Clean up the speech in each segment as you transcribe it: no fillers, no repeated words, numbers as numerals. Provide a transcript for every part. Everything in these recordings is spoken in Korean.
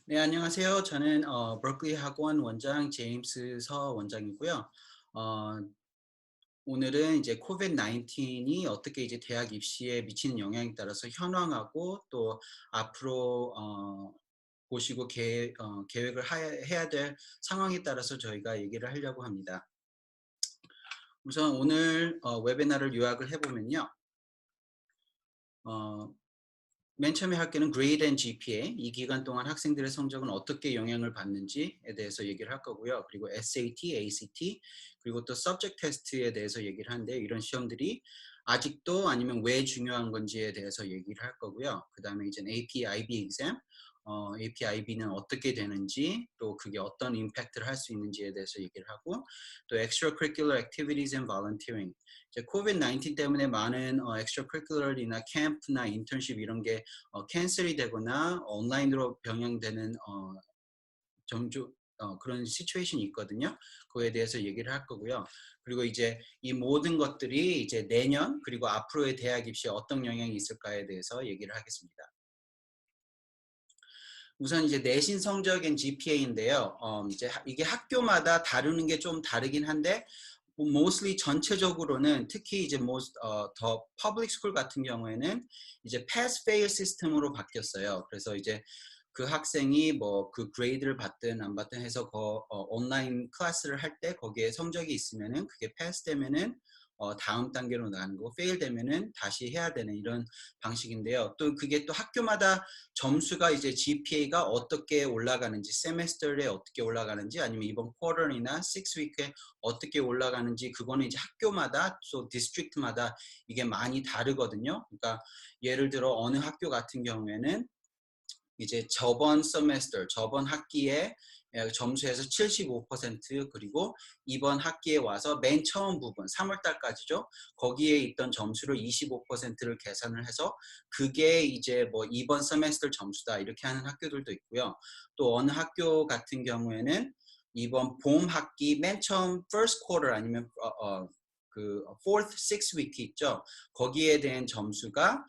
네, 안녕하세요. 저는 버클리 학원 원장 제임스 서 원장이고요. 어, 오늘은 이제 코비드 19이 어떻게 이제 대학 입시에 미치는 영향에 따라서 현황하고 또 앞으로 보시고 계획을 해야 될 상황에 따라서 저희가 얘기를 하려고 합니다. 우선 오늘 웨비나를 요약을 해보면요. 어, 맨 처음에 학교는 Grade and GPA, 이 기간 동안 학생들의 성적은 어떻게 영향을 받는지에 대해서 얘기를 할 거고요. 그리고 SAT, ACT, 그리고 또 Subject Test에 대해서 얘기를 하는데 이런 시험들이 아직도 아니면 왜 중요한 건지에 대해서 얘기를 할 거고요. 그 다음에 이제 AP, IB exam, AP, IB는 어떻게 되는지 또 그게 어떤 임팩트를 할 수 있는지에 대해서 얘기를 하고 또 Extracurricular Activities and Volunteering, 이제 코비드 19 때문에 많은 엑스트라커리큘러나 캠프나 인턴십 이런 게 캔슬이 되거나 온라인으로 병행되는 정조 그런 시츄에이션이 있거든요. 그거에 대해서 얘기를 할 거고요. 그리고 이제 이 모든 것들이 이제 내년 그리고 앞으로의 대학 입시에 어떤 영향이 있을까에 대해서 얘기를 하겠습니다. 우선 이제 내신 성적인 GPA인데요. 이제 이게 학교마다 다루는 게 좀 다르긴 한데 mostly 전체적으로는 특히 이제 더 public school 같은 경우에는 이제 pass fail 시스템으로 바뀌었어요. 그래서 이제 그 학생이 뭐 그 그레이드를 받든 안 받든 해서 온라인 클래스를 할 때 거기에 성적이 있으면은 그게 패스 되면은 다음 단계로 나가는 거고 페일 되면은 다시 해야 되는 이런 방식인데요. 또 그게 또 학교마다 점수가 이제 GPA가 어떻게 올라가는지, 세메스터에 어떻게 올라가는지, 아니면 이번 쿼터이나 6위크에 어떻게 올라가는지, 그거는 이제 학교마다 또 디스트릭트마다 이게 많이 다르거든요. 그러니까 예를 들어 어느 학교 같은 경우에는 이제 저번 학기에 점수에서 75%, 그리고 이번 학기에 와서 맨 처음 부분 3월 달까지죠. 거기에 있던 점수를 25%를 계산을 해서 그게 이제 뭐 이번 세메스터 점수다 이렇게 하는 학교들도 있고요. 또 어느 학교 같은 경우에는 이번 봄 학기 맨 처음 first quarter 아니면 그 fourth, sixth week 있죠. 거기에 대한 점수가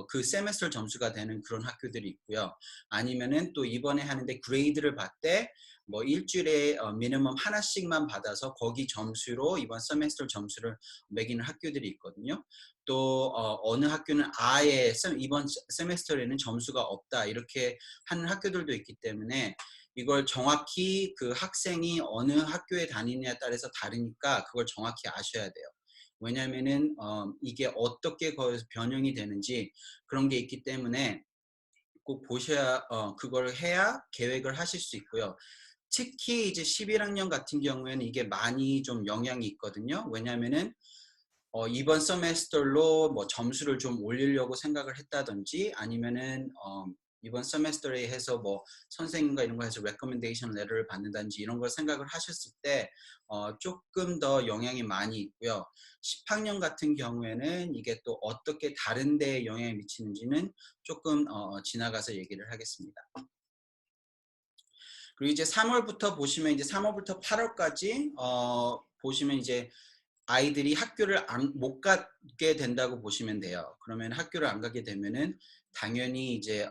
그 세메스터 점수가 되는 그런 학교들이 있고요. 아니면은 또 이번에 하는데 그레이드를 받되 뭐 일주일에 미니멈 하나씩만 받아서 거기 점수로 이번 세메스터 점수를 매기는 학교들이 있거든요. 또 어느 학교는 아예 이번 세메스터에는 점수가 없다 이렇게 하는 학교들도 있기 때문에 이걸 정확히 그 학생이 어느 학교에 다니느냐에 따라서 다르니까 그걸 정확히 아셔야 돼요. 왜냐면은 이게 어떻게 변형이 되는지 그런 게 있기 때문에 꼭 보셔야 그걸 해야 계획을 하실 수 있고요. 특히 이제 11학년 같은 경우에는 이게 많이 좀 영향이 있거든요. 왜냐면은 이번 세메스터로 뭐 점수를 좀 올리려고 생각을 했다든지 아니면은 이번 세메스터에 해서 뭐 선생님과 이런 거 해서 레커멘데이션 레터를 받는다든지 이런 걸 생각을 하셨을 때 조금 더 영향이 많이 있고요. 10학년 같은 경우에는 이게 또 어떻게 다른 데에 영향을 미치는지는 조금 지나가서 얘기를 하겠습니다. 그리고 이제 3월부터 보시면 이제 3월부터 8월까지 보시면 이제 아이들이 학교를 못 가게 된다고 보시면 돼요. 그러면 학교를 안 가게 되면은 당연히 이제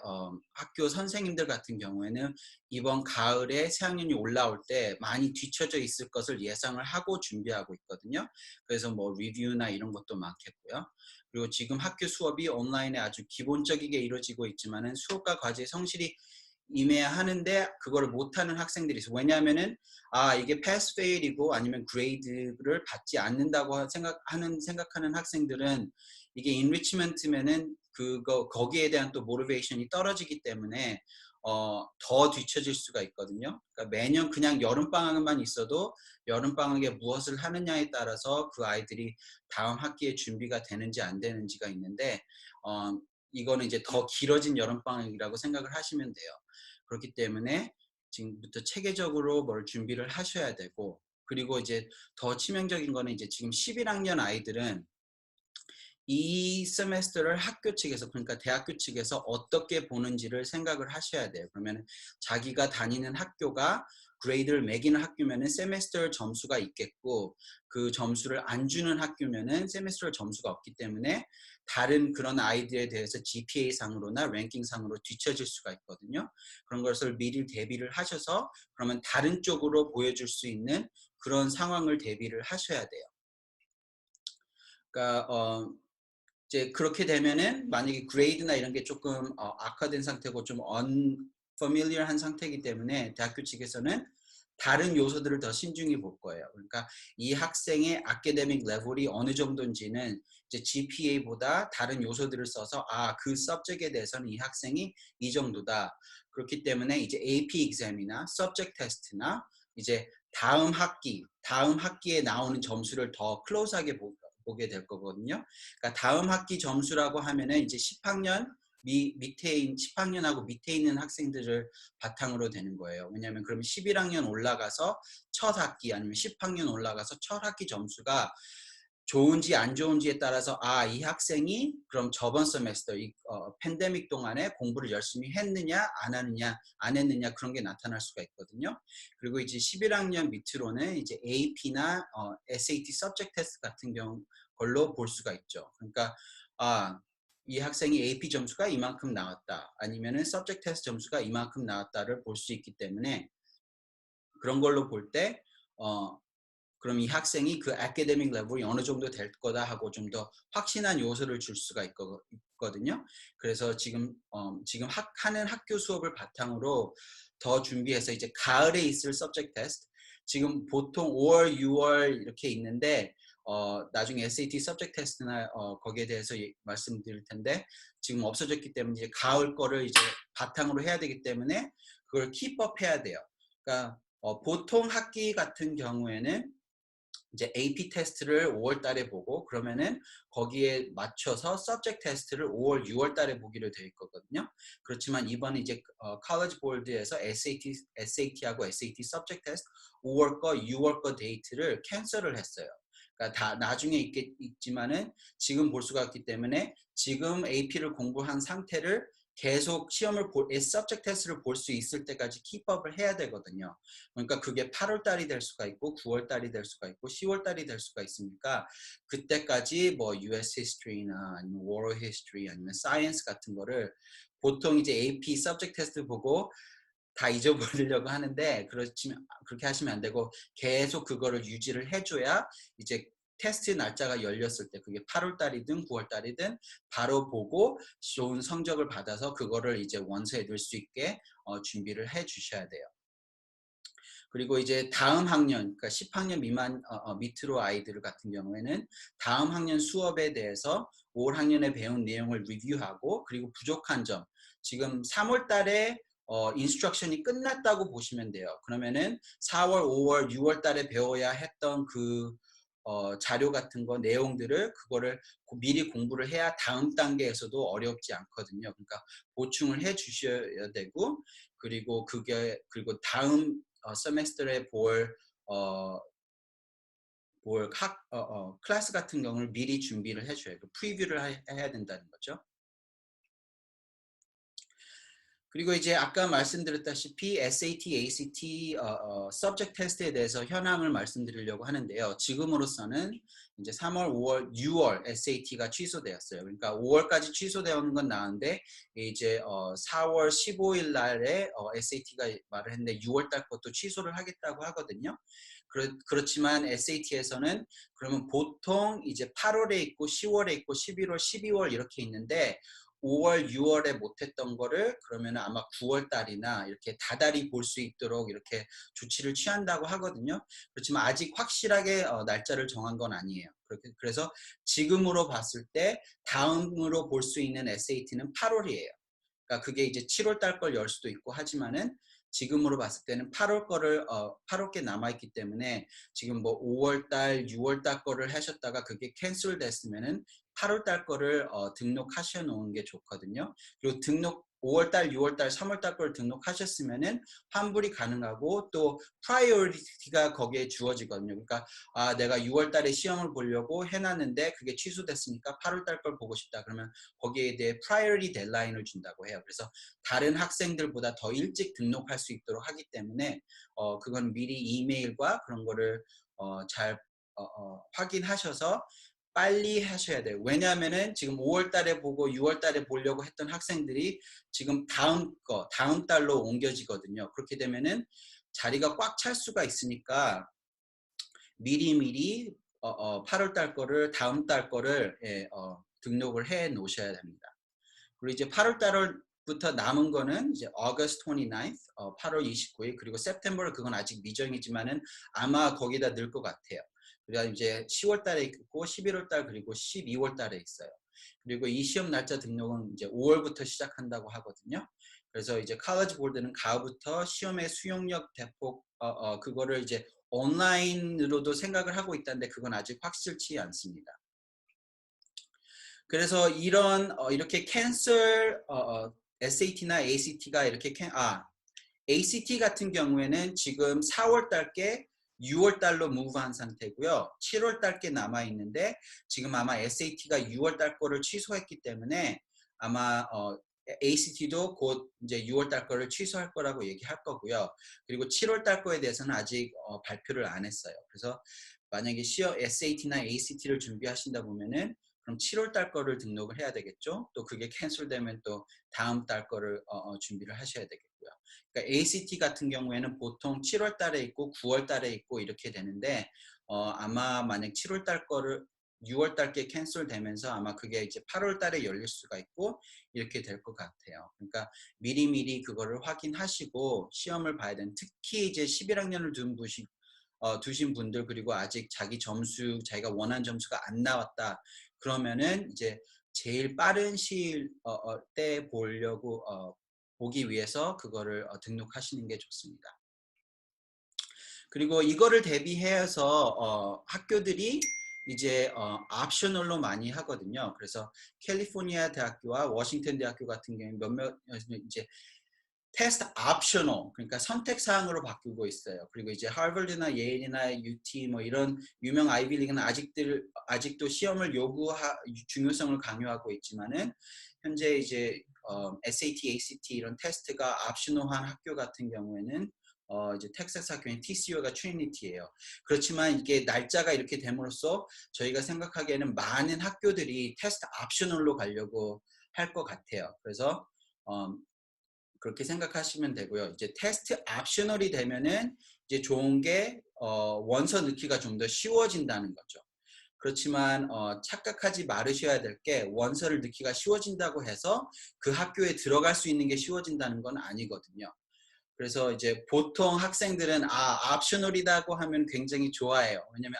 학교 선생님들 같은 경우에는 이번 가을에 새학년이 올라올 때 많이 뒤처져 있을 것을 예상을 하고 준비하고 있거든요. 그래서 뭐 리뷰나 이런 것도 많겠고요. 그리고 지금 학교 수업이 온라인에 아주 기본적이게 이루어지고 있지만은 수업과 과제 성실히 임해야 하는데 그거를 못하는 학생들이 있어요. 왜냐하면은 이게 패스 페일이고 아니면 그레이드를 받지 않는다고 생각하는 학생들은 이게 인리치먼트면은 거기에 대한 또 모티베이션이 떨어지기 때문에 더 뒤처질 수가 있거든요. 그러니까 매년 그냥 여름 방학만 있어도 여름 방학에 무엇을 하느냐에 따라서 그 아이들이 다음 학기에 준비가 되는지 안 되는지가 있는데 이거는 이제 더 길어진 여름 방학이라고 생각을 하시면 돼요. 그렇기 때문에 지금부터 체계적으로 뭘 준비를 하셔야 되고, 그리고 이제 더 치명적인 거는 이제 지금 11학년 아이들은 이 세메스터를 학교 측에서 그러니까 대학교 측에서 어떻게 보는지를 생각을 하셔야 돼요. 그러면 자기가 다니는 학교가 그레이드를 매기는 학교면은 세메스터 점수가 있겠고 그 점수를 안 주는 학교면은 세메스터 점수가 없기 때문에 다른 그런 아이들에 대해서 GPA 상으로나 랭킹 상으로 뒤처질 수가 있거든요. 그런 것을 미리 대비를 하셔서 그러면 다른 쪽으로 보여줄 수 있는 그런 상황을 대비를 하셔야 돼요. 그러니까 이제 그렇게 되면은 만약에 그레이드나 이런 게 조금 악화된 상태고 좀 unfamiliar한 상태이기 때문에 대학교 측에서는 다른 요소들을 더 신중히 볼 거예요. 그러니까 이 학생의 academic level이 어느 정도인지는 이제 GPA보다 다른 요소들을 써서 그 subject에 대해서는 이 학생이 이 정도다. 그렇기 때문에 이제 AP exam이나 subject test나 이제 다음 학기에 나오는 점수를 더 클로즈하게 보게 될 거거든요. 그러니까 다음 학기 점수라고 하면은 이제 10학년 밑에 10학년하고 밑에 있는 학생들을 바탕으로 되는 거예요. 왜냐하면 그러면 11학년 올라가서 첫 학기 아니면 10학년 올라가서 첫 학기 점수가 좋은지 안 좋은지에 따라서 이 학생이 그럼 저번 세메스터 이 팬데믹 동안에 공부를 열심히 했느냐 안 했느냐 그런 게 나타날 수가 있거든요. 그리고 이제 11학년 밑으로는 이제 AP나 SAT subject test 같은 걸로 볼 수가 있죠. 그러니까 이 학생이 AP 점수가 이만큼 나왔다. 아니면은 subject test 점수가 이만큼 나왔다를 볼 수 있기 때문에 그런 걸로 볼 때 그럼 이 학생이 그 academic level이 어느 정도 될 거다 하고 좀 더 확신한 요소를 줄 수가 있거든요. 그래서 지금 하는 학교 수업을 바탕으로 더 준비해서 이제 가을에 있을 subject test 지금 보통 5월, 6월 이렇게 있는데 나중에 SAT subject test나 거기에 대해서 말씀드릴 텐데 지금 없어졌기 때문에 이제 가을 거를 이제 바탕으로 해야 되기 때문에 그걸 keep up 해야 돼요. 그러니까 보통 학기 같은 경우에는 이제 AP 테스트를 5월 달에 보고 그러면은 거기에 맞춰서 subject 테스트를 5월, 6월 달에 보기로 되어 있거든요. 그렇지만 이번에 이제 college board에서 SAT하고 SAT subject test 5월 거, 6월 거 데이트를 캔슬을 했어요. 그러니까 다 나중에 있지만은 지금 볼 수가 없기 때문에 지금 AP를 공부한 상태를 계속 subject test를 볼 수 있을 때까지 킵업을 해야 되거든요. 그러니까 그게 8월 달이 될 수가 있고 9월 달이 될 수가 있고 10월 달이 될 수가 있으니까 그때까지 뭐 US history나 아니면 world history 아니면 science 같은 거를 보통 이제 AP subject test 보고 다 잊어버리려고 하는데 그렇게 하시면 안 되고 계속 그거를 유지를 해줘야 이제 테스트 날짜가 열렸을 때 그게 8월 달이든 9월 달이든 바로 보고 좋은 성적을 받아서 그거를 이제 원서에 넣을 수 있게 준비를 해 주셔야 돼요. 그리고 이제 다음 학년, 그러니까 10학년 미만 밑으로 아이들 같은 경우에는 다음 학년 수업에 대해서 올 학년에 배운 내용을 리뷰하고 그리고 부족한 점, 지금 3월 달에 인스트럭션이 끝났다고 보시면 돼요. 그러면은 4월, 5월, 6월 달에 배워야 했던 그 자료 같은 거 내용들을 그거를 미리 공부를 해야 다음 단계에서도 어렵지 않거든요. 그러니까 보충을 해 주셔야 되고 그리고 다음 세메스터에 어, 클래스 같은 경우를 미리 준비를 해줘요. 프리뷰를 해야 된다는 거죠. 그리고 이제 아까 말씀드렸다시피 SAT, ACT subject test에 대해서 현황을 말씀드리려고 하는데요. 지금으로서는 이제 3월, 5월, 6월 SAT가 취소되었어요. 그러니까 5월까지 취소되는 건 나은데 이제 4월 15일 날에 SAT가 말을 했는데 6월 달 것도 취소를 하겠다고 하거든요. 그렇지만 SAT에서는 그러면 보통 이제 8월에 있고 10월에 있고 11월, 12월 이렇게 있는데 5월, 6월에 못했던 거를 그러면 아마 9월 달이나 이렇게 다달이 볼 수 있도록 이렇게 조치를 취한다고 하거든요. 그렇지만 아직 확실하게 날짜를 정한 건 아니에요. 그래서 지금으로 봤을 때 다음으로 볼 수 있는 SAT는 8월이에요. 그러니까 그게 이제 7월 달 걸 열 수도 있고 하지만은 지금으로 봤을 때는 8월 게 남아있기 때문에 지금 뭐 5월 달, 6월 달 거를 하셨다가 그게 캔슬 됐으면은 8월 달 거를 등록하셔 놓은 게 좋거든요. 그리고 5월달, 6월달, 3월달 걸 등록하셨으면은 환불이 가능하고 또 프라이어리티가 거기에 주어지거든요. 그러니까 내가 6월달에 시험을 보려고 해놨는데 그게 취소됐으니까 8월달 걸 보고 싶다. 그러면 거기에 대해 프라이어리티 데드라인을 준다고 해요. 그래서 다른 학생들보다 더 일찍 등록할 수 있도록 하기 때문에 그건 미리 이메일과 그런 거를 잘 확인하셔서 빨리 하셔야 돼요. 왜냐하면은 지금 5월 달에 보고 6월 달에 보려고 했던 학생들이 지금 다음 달로 옮겨지거든요. 그렇게 되면은 자리가 꽉 찰 수가 있으니까 미리 8월 달 거를 다음 달 거를 등록을 해 놓으셔야 됩니다. 그리고 이제 8월 달부터 남은 거는 이제 August 29th, 8월 29일 그리고 September 그건 아직 미정이지만은 아마 거기다 넣을 것 같아요. 그리고 이제 10월 달에 있고 11월 달 그리고 12월 달에 있어요. 그리고 이 시험 날짜 등록은 이제 5월부터 시작한다고 하거든요. 그래서 이제 칼리지 보드는 가을부터 시험의 수용력 대폭 그거를 이제 온라인으로도 생각을 하고 있다는데 그건 아직 확실치 않습니다. 그래서 이렇게 캔슬 SAT나 ACT가 이렇게 ACT 같은 경우에는 지금 4월 달께 6월 달로 무브한 상태고요. 7월 달께 남아 있는데 지금 아마 SAT가 6월 달 거를 취소했기 때문에 아마 ACT도 곧 이제 6월 달 거를 취소할 거라고 얘기할 거고요. 그리고 7월 달 거에 대해서는 아직 발표를 안 했어요. 그래서 만약에 SAT나 ACT를 준비하신다 보면은 그럼 7월 달 거를 등록을 해야 되겠죠. 또 그게 캔슬되면 또 다음 달 거를 준비를 하셔야 되겠고요. 그러니까 ACT 같은 경우에는 보통 7월 달에 있고 9월 달에 있고 이렇게 되는데 아마 만약 7월 달 거를 6월 달께 캔슬되면서 아마 그게 이제 8월 달에 열릴 수가 있고 이렇게 될 것 같아요. 그러니까 미리미리 그거를 확인하시고 시험을 봐야 되는 특히 이제 11학년을 두신 분들 그리고 아직 자기가 원하는 점수가 안 나왔다. 그러면은 이제 제일 빠른 시일 때 보기 위해서 그거를 등록하시는 게 좋습니다. 그리고 이거를 대비해서 학교들이 이제 옵셔널로 많이 하거든요. 그래서 캘리포니아 대학교와 워싱턴 대학교 같은 경우는 몇몇 이제 테스트 옵셔널 그러니까 선택 사항으로 바뀌고 있어요. 그리고 이제 하버드나 예일이나 UT 뭐 이런 유명 아이비리그는 아직도 시험을 중요성을 강요하고 있지만은 현재 이제 SAT, ACT 이런 테스트가 옵셔널한 학교 같은 경우에는 이제 텍사스 학교인 TCU가 트리니티예요. 그렇지만 이게 날짜가 이렇게 됨으로써 저희가 생각하기에는 많은 학교들이 테스트 옵셔널로 가려고 할 것 같아요. 그래서 그렇게 생각하시면 되고요. 이제 테스트 옵셔널이 되면은 이제 좋은 게 원서 넣기가 좀 더 쉬워진다는 거죠. 그렇지만 착각하지 말으셔야 될 게 원서를 넣기가 쉬워진다고 해서 그 학교에 들어갈 수 있는 게 쉬워진다는 건 아니거든요. 그래서 이제 보통 학생들은 옵셔널이라고 하면 굉장히 좋아해요. 왜냐면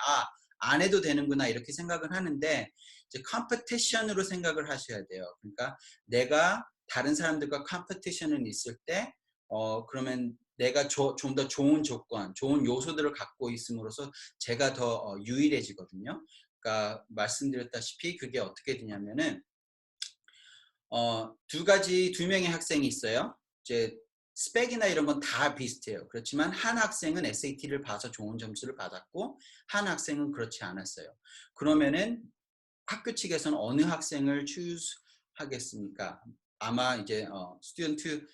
안 해도 되는구나 이렇게 생각을 하는데 이제 컴피티션으로 생각을 하셔야 돼요. 그러니까 내가 다른 사람들과 컴피티션은 있을 때 그러면 내가 좀 더 좋은 조건, 좋은 요소들을 갖고 있음으로써 제가 더 유일해지거든요. 그러니까 말씀드렸다시피 그게 어떻게 되냐면은 두 명의 학생이 있어요. 이제 스펙이나 이런 건 다 비슷해요. 그렇지만 한 학생은 SAT를 봐서 좋은 점수를 받았고 한 학생은 그렇지 않았어요. 그러면은 학교 측에서는 어느 학생을 추스하겠습니까? 아마 이제 스튜던트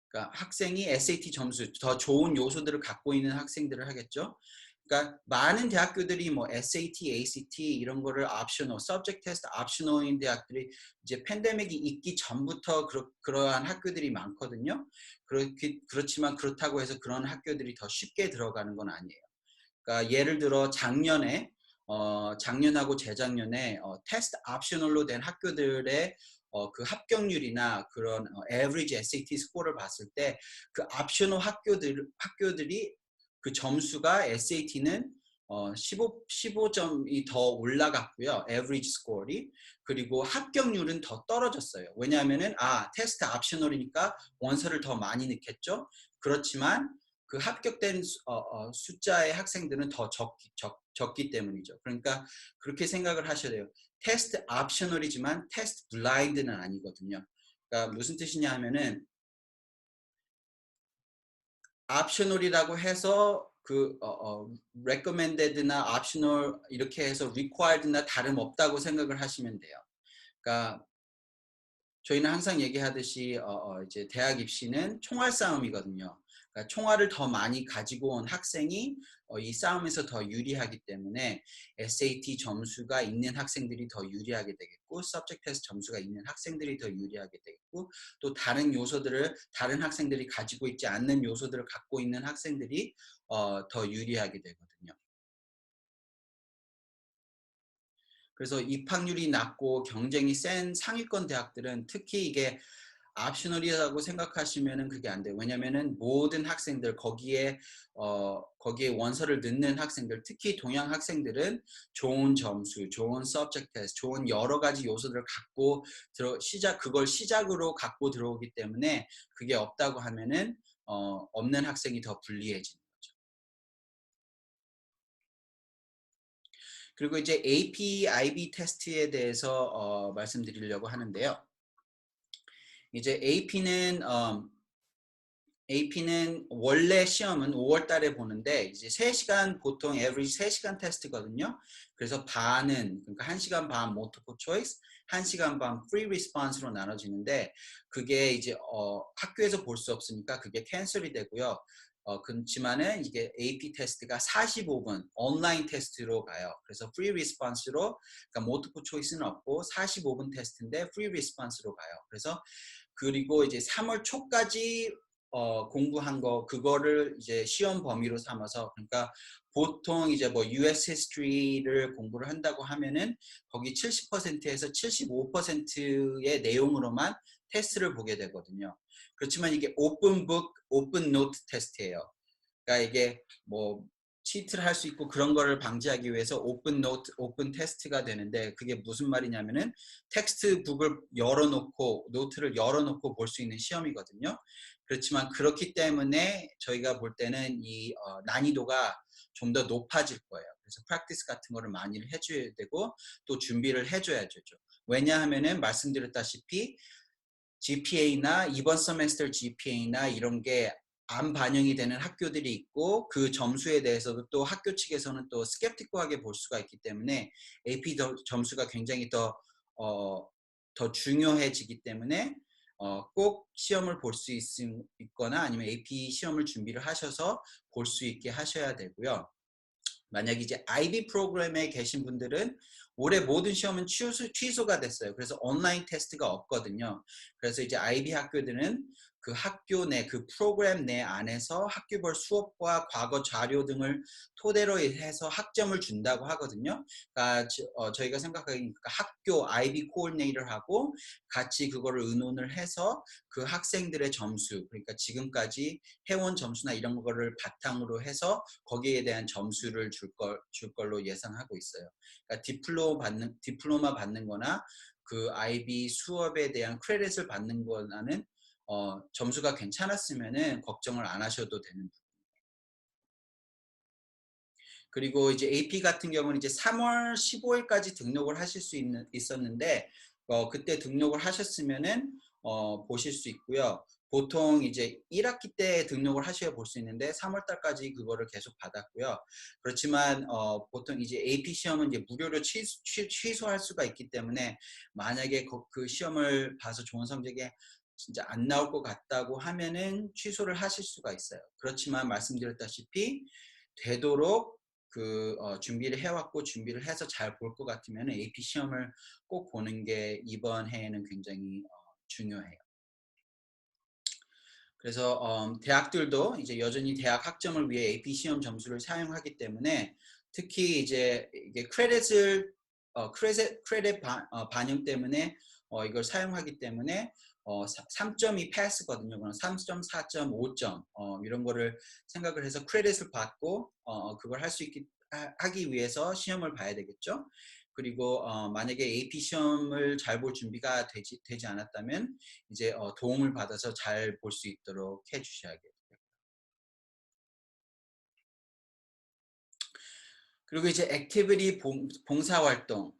그러니까 학생이 SAT 점수 더 좋은 요소들을 갖고 있는 학생들을 하겠죠. 그러니까 많은 대학교들이 뭐 SAT, ACT 이런 거를 옵셔널, subject test 옵셔널인 대학들이 이제 팬데믹이 있기 전부터 그러한 학교들이 많거든요. 그렇지만 그렇다고 해서 그런 학교들이 더 쉽게 들어가는 건 아니에요. 그러니까 예를 들어 작년하고 재작년에 테스트 옵셔널로 된 학교들의 그 합격률이나 그런 average SAT 스코어를 봤을 때 그 옵셔널 학교들이 그 점수가 SAT는 15점이 더 올라갔고요. average 스코어이. 그리고 합격률은 더 떨어졌어요. 왜냐하면은 테스트 옵셔널이니까 원서를 더 많이 넣겠죠. 그렇지만 그 합격된 숫자의 학생들은 더 적기 때문이죠. 그러니까 그렇게 생각을 하셔야 돼요. 테스트 옵셔널이지만 테스트 블라인드는 아니거든요. 그러니까 무슨 뜻이냐 하면은 옵셔널이라고 해서 recommended나 optional 이렇게 해서 required나 다름없다고 생각을 하시면 돼요. 그러니까 저희는 항상 얘기하듯이 이제 대학 입시는 총알 싸움이거든요. 그러니까 총알을 더 많이 가지고 온 학생이 이 싸움에서 더 유리하기 때문에 SAT 점수가 있는 학생들이 더 유리하게 되겠고, subject test 점수가 있는 학생들이 더 유리하게 되겠고, 또 다른 요소들을 다른 학생들이 가지고 있지 않는 요소들을 갖고 있는 학생들이 더 유리하게 되거든요. 그래서 입학률이 낮고 경쟁이 센 상위권 대학들은 특히 이게 옵셔널이라고 생각하시면은 그게 안 돼요. 왜냐면은 모든 학생들 거기에 원서를 넣는 학생들, 특히 동양 학생들은 좋은 점수, 좋은 subject test, 좋은 여러 가지 요소들을 갖고 그걸 시작으로 갖고 들어오기 때문에 그게 없다고 하면은 없는 학생이 더 불리해지는 거죠. 그리고 이제 AP, IB 테스트에 대해서 말씀드리려고 하는데요. 이제 AP는 원래 시험은 5월 달에 보는데 이제 3시간 보통 average 3시간 테스트거든요. 그래서 반은 그러니까 1시간 반 multiple choice, 1시간 반 free response로 나눠지는데 그게 이제 학교에서 볼 수 없으니까 그게 캔슬이 되고요. 그렇지만은 이게 AP 테스트가 45분 온라인 테스트로 가요. 그래서 free response로 그러니까 multiple choice는 없고 45분 테스트인데 free response로 가요. 그래서 그리고 이제 3월 초까지 공부한 거 그거를 이제 시험 범위로 삼아서 그러니까 보통 이제 뭐 US history를 공부를 한다고 하면은 거기 70%에서 75%의 내용으로만 테스트를 보게 되거든요. 그렇지만 이게 오픈북, 오픈노트 테스트예요. 그러니까 이게 뭐 치트를 할 수 있고 그런 거를 방지하기 위해서 오픈 노트, 오픈 테스트가 되는데 그게 무슨 말이냐면은 텍스트북을 열어놓고 노트를 열어놓고 볼 수 있는 시험이거든요. 그렇지만 그렇기 때문에 저희가 볼 때는 이 난이도가 좀 더 높아질 거예요. 그래서 프랙티스 같은 거를 많이 해줘야 되고 또 준비를 해줘야죠. 왜냐하면은 말씀드렸다시피 GPA나 이번 세메스터 GPA나 이런 게 안 반영이 되는 학교들이 있고 그 점수에 대해서도 또 학교 측에서는 또 스캡티컬하게 볼 수가 있기 때문에 AP 점수가 굉장히 더 중요해지기 때문에 꼭 시험을 볼 수 있거나 아니면 AP 시험을 준비를 하셔서 볼 수 있게 하셔야 되고요. 만약 이제 IB 프로그램에 계신 분들은 올해 모든 시험은 취소가 됐어요. 그래서 온라인 테스트가 없거든요. 그래서 이제 IB 학교들은 그 학교 내, 그 프로그램 내 안에서 학교별 수업과 과거 자료 등을 토대로 해서 학점을 준다고 하거든요. 그러니까 저희가 생각하기에 학교 IB 코디네이터하고 같이 그거를 의논을 해서 그 학생들의 점수, 그러니까 지금까지 해온 점수나 이런 거를 바탕으로 해서 거기에 대한 점수를 줄 걸로 예상하고 있어요. 그러니까 디플로마 받는 거나 그 IB 수업에 대한 크레딧을 받는 거나는 점수가 괜찮았으면은 걱정을 안 하셔도 되는. 그리고 이제 AP 같은 경우는 이제 3월 15일까지 등록을 하실 수 있었는데 그때 등록을 하셨으면은 보실 수 있고요. 보통 이제 1학기 때 등록을 하셔야 볼 수 있는데 3월 달까지 그거를 계속 받았고요. 그렇지만 보통 이제 AP 시험은 이제 무료로 취소할 수가 있기 때문에 만약에 그 시험을 봐서 좋은 성적이 진짜 안 나올 것 같다고 하면은 취소를 하실 수가 있어요. 그렇지만 말씀드렸다시피 되도록 준비를 해왔고 준비를 해서 잘 볼 것 같으면 AP 시험을 꼭 보는 게 이번 해에는 굉장히 중요해요. 그래서 대학들도 이제 여전히 대학 학점을 위해 AP 시험 점수를 사용하기 때문에 특히 이제 이게 크레딧 반영 때문에 이걸 사용하기 때문에 3점이 패스거든요. 그럼 3.4점, 5점 이런 거를 생각을 해서 크레딧을 받고 그걸 할 수 있기 하기 위해서 시험을 봐야 되겠죠. 그리고 만약에 AP 시험을 잘 볼 준비가 되지 않았다면 이제 도움을 받아서 잘 볼 수 있도록 해주셔야겠고요. 그리고 이제 액티비티 봉사활동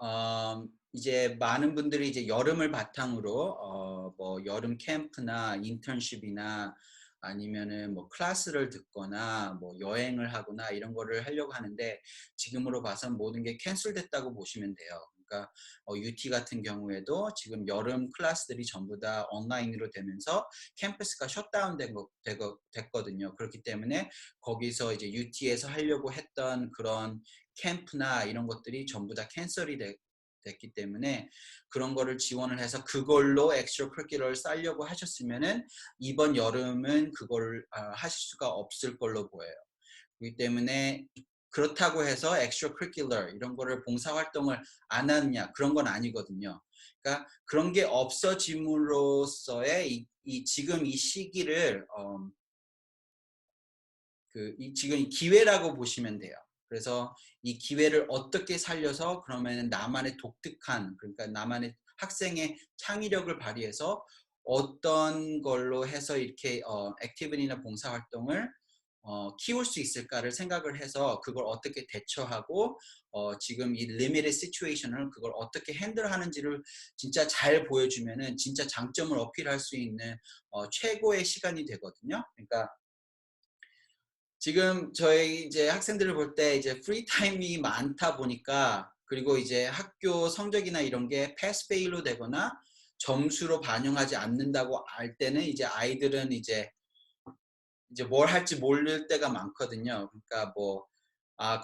이제 많은 분들이 이제 여름을 바탕으로 뭐 여름 캠프나 인턴십이나 아니면은 뭐 클래스를 듣거나 뭐 여행을 하거나 이런 거를 하려고 하는데 지금으로 봐선 모든 게 캔슬됐다고 보시면 돼요. 그러니까 UT 같은 경우에도 지금 여름 클래스들이 전부 다 온라인으로 되면서 캠퍼스가 셧다운된 됐거든요. 그렇기 때문에 거기서 이제 UT에서 하려고 했던 그런 캠프나 이런 것들이 전부 다 캔슬이 됐기 때문에 그런 거를 지원을 해서 그걸로 엑스트라 커리큘러를 쌓려고 하셨으면은 이번 여름은 그걸 하실 수가 없을 걸로 보여요. 그렇기 때문에 그렇다고 해서 엑스트라 커리큘러 이런 거를 봉사 활동을 안 하느냐 그런 건 아니거든요. 그러니까 그런 게 없어짐으로써의 지금 이 시기를 지금 이 기회라고 보시면 돼요. 그래서 이 기회를 어떻게 살려서 그러면 나만의 독특한 그러니까 나만의 학생의 창의력을 발휘해서 어떤 걸로 해서 이렇게 액티비티나 봉사 활동을 키울 수 있을까를 생각을 해서 그걸 어떻게 대처하고 지금 이 limited situation을 그걸 어떻게 핸들하는지를 진짜 잘 보여주면은 진짜 장점을 어필할 수 있는 최고의 시간이 되거든요. 그러니까 지금 저희 이제 학생들을 볼 때 이제 프리 타임이 많다 보니까 그리고 이제 학교 성적이나 이런 게 패스 페일로 되거나 점수로 반영하지 않는다고 알 때는 이제 아이들은 이제 뭘 할지 모를 때가 많거든요. 그러니까 뭐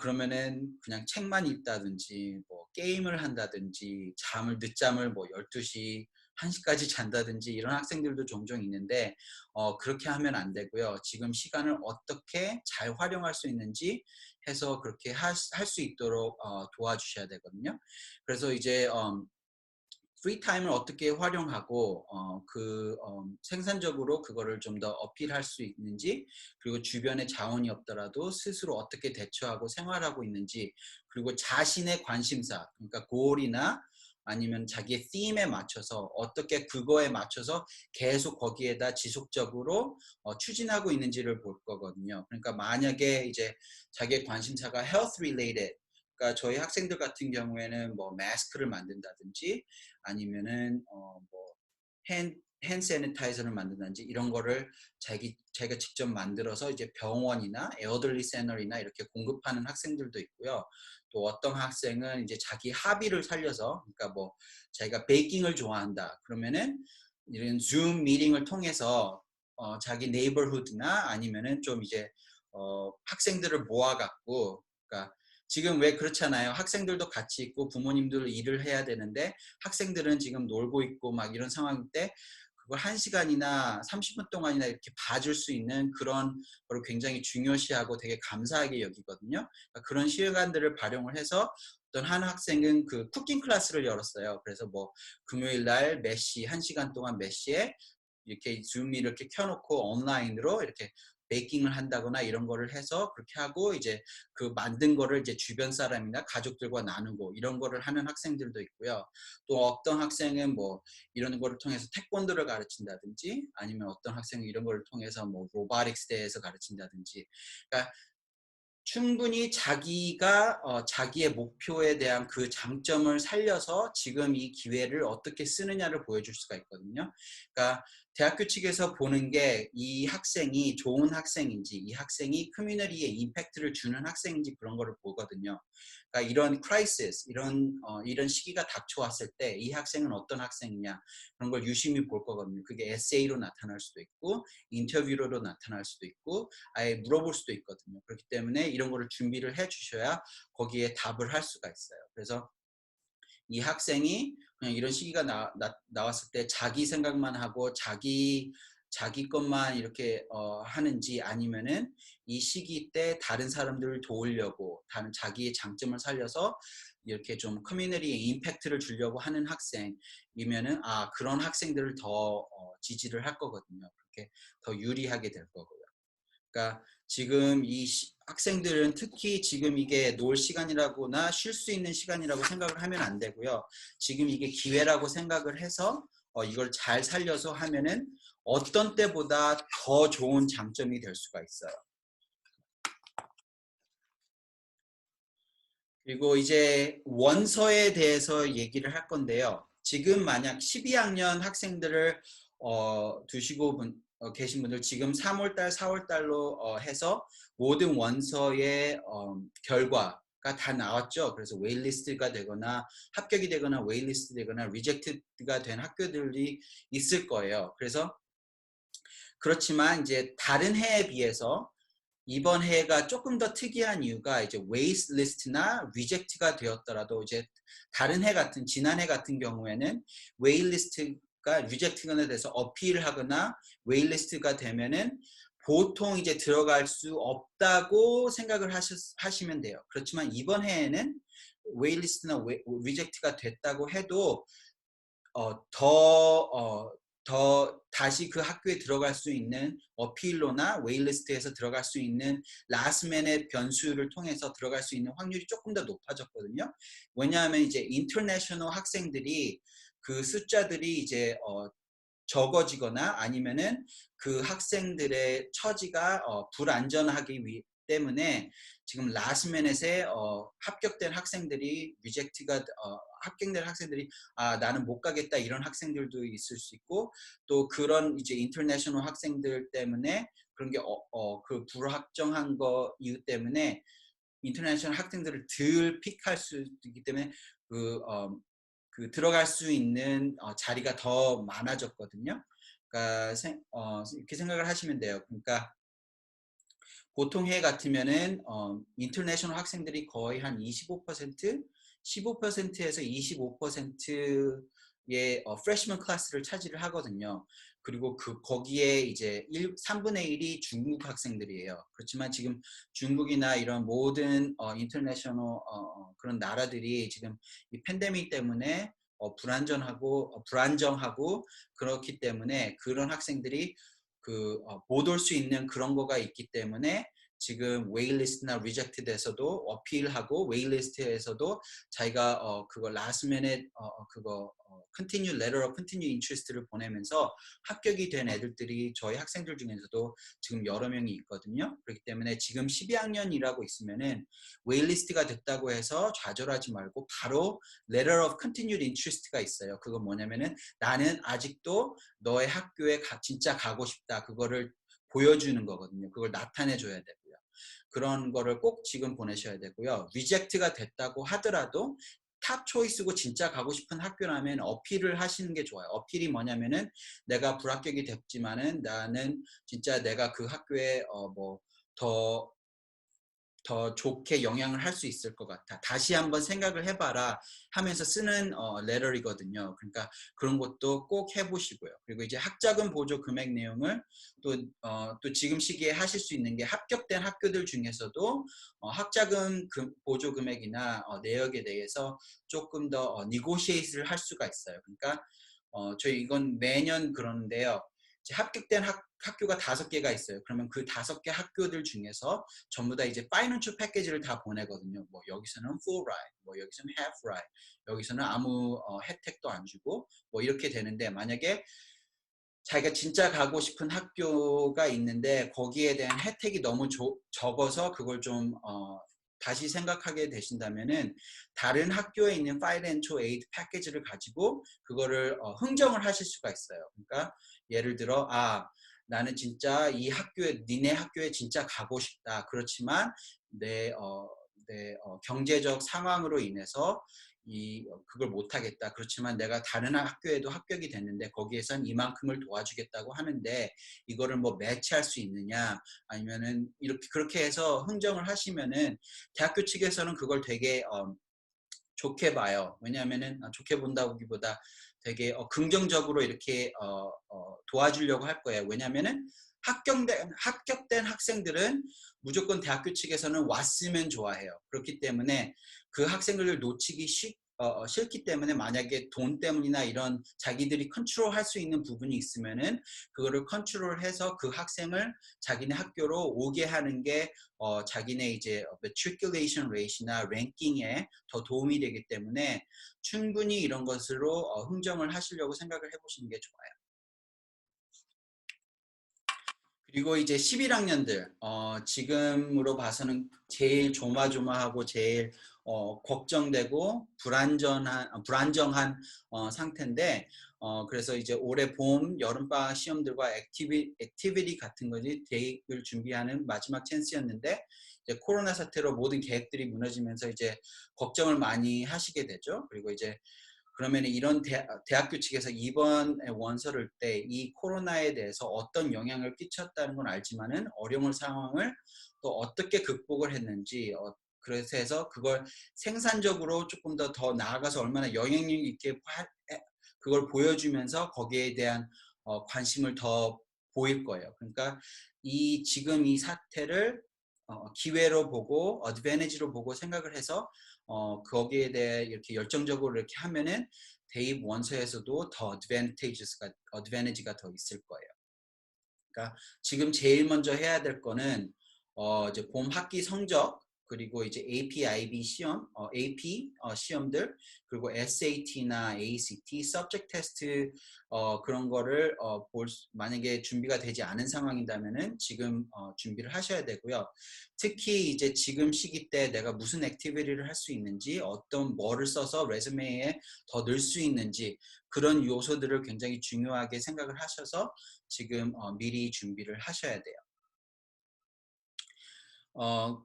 그러면은 그냥 책만 읽다든지 뭐 게임을 한다든지 늦잠을 뭐 12시, 1시까지 잔다든지 이런 학생들도 종종 있는데 그렇게 하면 안 되고요. 지금 시간을 어떻게 잘 활용할 수 있는지 해서 그렇게 할 수 있도록 도와주셔야 되거든요. 그래서 이제 프리 타임을 어떻게 활용하고 생산적으로 그거를 좀 더 어필할 수 있는지 그리고 주변에 자원이 없더라도 스스로 어떻게 대처하고 생활하고 있는지 그리고 자신의 관심사 그러니까 goal이나 아니면 자기의 theme에 맞춰서 어떻게 그거에 맞춰서 계속 거기에다 지속적으로 추진하고 있는지를 볼 거거든요. 그러니까 만약에 이제 자기의 관심사가 health related 그러니까 저희 학생들 같은 경우에는 뭐 마스크를 만든다든지 아니면은 뭐 핸드 세니타이저를 만든다든지 이런 거를 제가 직접 만들어서 이제 병원이나 엘더리 센터이나 이렇게 공급하는 학생들도 있고요. 또 어떤 학생은 이제 자기 합의를 살려서 그러니까 뭐 자기가 베이킹을 좋아한다. 그러면은 이런 줌 미팅을 통해서 자기 네이버후드나 아니면은 좀 이제 학생들을 모아 갖고 그러니까 지금 왜 그렇잖아요. 학생들도 같이 있고 부모님들 일을 해야 되는데 학생들은 지금 놀고 있고 막 이런 상황일 때 그걸 1시간이나 30분 동안이나 이렇게 봐줄 수 있는 그런 걸 굉장히 중요시하고 되게 감사하게 여기거든요. 그러니까 그런 시간들을 활용을 해서 어떤 한 학생은 그 쿠킹 클래스를 열었어요. 그래서 뭐 금요일 날 몇 시, 1시간 동안 몇 시에 이렇게 줌 이렇게 켜놓고 온라인으로 이렇게 베이킹을 한다거나 이런 거를 해서 그렇게 하고 이제 그 만든 거를 이제 주변 사람이나 가족들과 나누고 이런 거를 하는 학생들도 있고요. 또 어떤 학생은 뭐 이런 거를 통해서 태권도를 가르친다든지 아니면 어떤 학생은 이런 거를 통해서 뭐 로보틱스 대해서 가르친다든지 그러니까 충분히 자기가 자기의 목표에 대한 그 장점을 살려서 지금 이 기회를 어떻게 쓰느냐를 보여줄 수가 있거든요. 그러니까 대학교 측에서 보는 게 이 학생이 좋은 학생인지 이 학생이 커뮤니티에 임팩트를 주는 학생인지 그런 거를 보거든요. 그러니까 이런 크라이시스, 이런 시기가 닥쳐왔을 때 이 학생은 어떤 학생이냐 그런 걸 유심히 볼 거거든요. 그게 에세이로 나타날 수도 있고 인터뷰로도 나타날 수도 있고 아예 물어볼 수도 있거든요. 그렇기 때문에 이런 거를 준비를 해 주셔야 거기에 답을 할 수가 있어요. 그래서 이 학생이 그냥 이런 시기가 나왔을 때 자기 생각만 하고 자기 것만 이렇게 하는지 아니면은 이 시기 때 다른 사람들을 도우려고 다른 자기의 장점을 살려서 이렇게 좀 커뮤니티에 임팩트를 주려고 하는 학생이면은 그런 학생들을 더 지지를 할 거거든요. 그렇게 더 유리하게 될 거고요. 그러니까 지금 이 학생들은 특히 지금 이게 놀 시간이라거나 쉴 수 있는 시간이라고 생각을 하면 안 되고요. 지금 이게 기회라고 생각을 해서 이걸 잘 살려서 하면은 어떤 때보다 더 좋은 장점이 될 수가 있어요. 그리고 이제 원서에 대해서 얘기를 할 건데요. 지금 만약 12학년 학생들을 두시고 계신 분들 지금 3월달, 4월달로 해서 모든 원서의 결과가 다 나왔죠. 그래서 웨이리스트가 되거나 합격이 되거나 웨이리스트 되거나 리젝트가 된 학교들이 있을 거예요. 그래서 그렇지만 이제 다른 해에 비해서 이번 해가 조금 더 특이한 이유가 이제 웨이트 리스트나 리젝트가 되었더라도 이제 다른 해 같은 지난해 같은 경우에는 웨이트 리스트가 리젝트가 돼서 어필을 하거나 웨이트 리스트가 되면은 보통 이제 들어갈 수 없다고 생각을 하시면 돼요. 그렇지만 이번 해에는 웨이트 리스트나 리젝트가 됐다고 해도 더 다시 그 학교에 들어갈 수 있는 어필로나 웨이리스트에서 들어갈 수 있는 라스트맨의 변수를 통해서 들어갈 수 있는 확률이 조금 더 높아졌거든요. 왜냐하면 이제 인터내셔널 학생들이 그 숫자들이 이제 적어지거나 아니면은 그 학생들의 처지가 불안전하기 때문에 지금 라스트미닛에 합격된 학생들이 리젝트가 합격된 학생들이 나는 못 가겠다 이런 학생들도 있을 수 있고 또 그런 이제 인터내셔널 학생들 때문에 그런 게 그 불확정한 거 이유 때문에 인터내셔널 학생들을 덜 픽할 수 있기 때문에 그, 어, 그 들어갈 수 있는 자리가 더 많아졌거든요. 그러니까 이렇게 생각을 하시면 돼요. 그러니까 보통 해 같으면은 인터내셔널 학생들이 거의 한 25%, 15%에서 25%의 프레시먼 클래스를 차지를 하거든요. 그리고 거기에 이제 3분의 1이 중국 학생들이에요. 그렇지만 지금 중국이나 이런 모든 인터내셔널 그런 나라들이 지금 이 팬데믹 때문에 불안정하고 그렇기 때문에 그런 학생들이 못 올 수 있는 그런 거가 있기 때문에 지금 웨이리스트나 리젝트에서도 어필하고 웨이리스트에서도 자기가 그거 last minute 그거 continue letter of continue interest를 보내면서 합격이 된 애들들이 저희 학생들 중에서도 지금 여러 명이 있거든요. 그렇기 때문에 지금 12학년이라고 있으면은 웨이리스트가 됐다고 해서 좌절하지 말고 바로 letter of continued interest가 있어요. 그건 뭐냐면은 나는 아직도 너의 학교에 진짜 가고 싶다. 그거를 보여주는 거거든요. 그걸 나타내 줘야 되고요. 그런 거를 꼭 지금 보내셔야 되고요. 리젝트가 됐다고 하더라도 탑 초이스고 진짜 가고 싶은 학교라면 어필을 하시는 게 좋아요. 어필이 뭐냐면은 내가 불합격이 됐지만은 나는 진짜 내가 그 학교에 더 좋게 영향을 할 수 있을 것 같아. 다시 한번 생각을 해봐라 하면서 쓰는 레터이거든요. 그러니까 그런 것도 꼭 해보시고요. 그리고 이제 학자금 보조 금액 내용을 또 지금 시기에 하실 수 있는 게 합격된 학교들 중에서도 학자금 보조 금액이나 내역에 대해서 조금 더 니고시에이트를 할 수가 있어요. 그러니까 저희 이건 매년 그러는데요. 합격된 학교가 5개가 있어요. 그러면 그 5개 학교들 중에서 전부 다 이제 파이낸셜 패키지를 다 보내거든요. 뭐 여기서는 full ride, 뭐 여기서는 half ride, 여기서는 아무 혜택도 안 주고 뭐 이렇게 되는데 만약에 자기가 진짜 가고 싶은 학교가 있는데 거기에 대한 혜택이 너무 적어서 그걸 좀 다시 생각하게 되신다면은 다른 학교에 있는 파이낸셜 에이드 패키지를 가지고 그거를 흥정을 하실 수가 있어요. 그러니까 예를 들어 나는 진짜 이 학교에 니네 학교에 진짜 가고 싶다. 그렇지만 내 경제적 상황으로 인해서 그걸 못하겠다. 그렇지만 내가 다른 학교에도 합격이 됐는데 거기에선 이만큼을 도와주겠다고 하는데 이거를 뭐 매치할 수 있느냐 아니면은 이렇게 그렇게 해서 흥정을 하시면은 대학교 측에서는 그걸 되게 좋게 봐요. 왜냐하면은 좋게 본다기보다 되게 긍정적으로 이렇게 도와주려고 할 거예요. 왜냐하면은 합격된 학생들은 무조건 대학교 측에서는 왔으면 좋아해요. 그렇기 때문에 그 학생들을 놓치기 싫기 때문에 만약에 돈 때문이나 이런 자기들이 컨트롤할 수 있는 부분이 있으면은 그거를 컨트롤해서 그 학생을 자기네 학교로 오게 하는 게 자기네 이제 matriculation rate이나 랭킹에 더 도움이 되기 때문에 충분히 이런 것으로 흥정을 하시려고 생각을 해보시는 게 좋아요. 그리고 이제 11학년들 지금으로 봐서는 제일 조마조마하고 제일 걱정되고 불안정한 상태인데 그래서 이제 올해 봄 여름방학 시험들과 액티비티 같은 거지 대입을 준비하는 마지막 찬스였는데 이제 코로나 사태로 모든 계획들이 무너지면서 이제 걱정을 많이 하시게 되죠. 그리고 이제 그러면 이런 대학교 측에서 이번 원서를 때 이 코로나에 대해서 어떤 영향을 끼쳤다는 건 알지만은 어려운 상황을 또 어떻게 극복을 했는지 그래서 해서 그걸 생산적으로 조금 더 나아가서 얼마나 영향력 있게 그걸 보여주면서 거기에 대한 관심을 더 보일 거예요. 그러니까 지금 이 사태를 기회로 보고 어드밴티지로 보고 생각을 해서 거기에 대해 이렇게 열정적으로 이렇게 하면은 대입 원서에서도 더 어드밴티지가 더 있을 거예요. 그러니까 지금 제일 먼저 해야 될 거는 이제 봄 학기 성적 그리고 이제 AP, IB 시험, AP 시험들 그리고 SAT나 ACT, subject test 그런 거를 만약에 준비가 되지 않은 상황이라면은 지금 준비를 하셔야 되고요. 특히 이제 지금 시기 때 내가 무슨 액티비티를 할 수 있는지, 어떤 뭐를 써서 레즈메에 더 넣을 수 있는지 그런 요소들을 굉장히 중요하게 생각을 하셔서 지금 미리 준비를 하셔야 돼요. 어,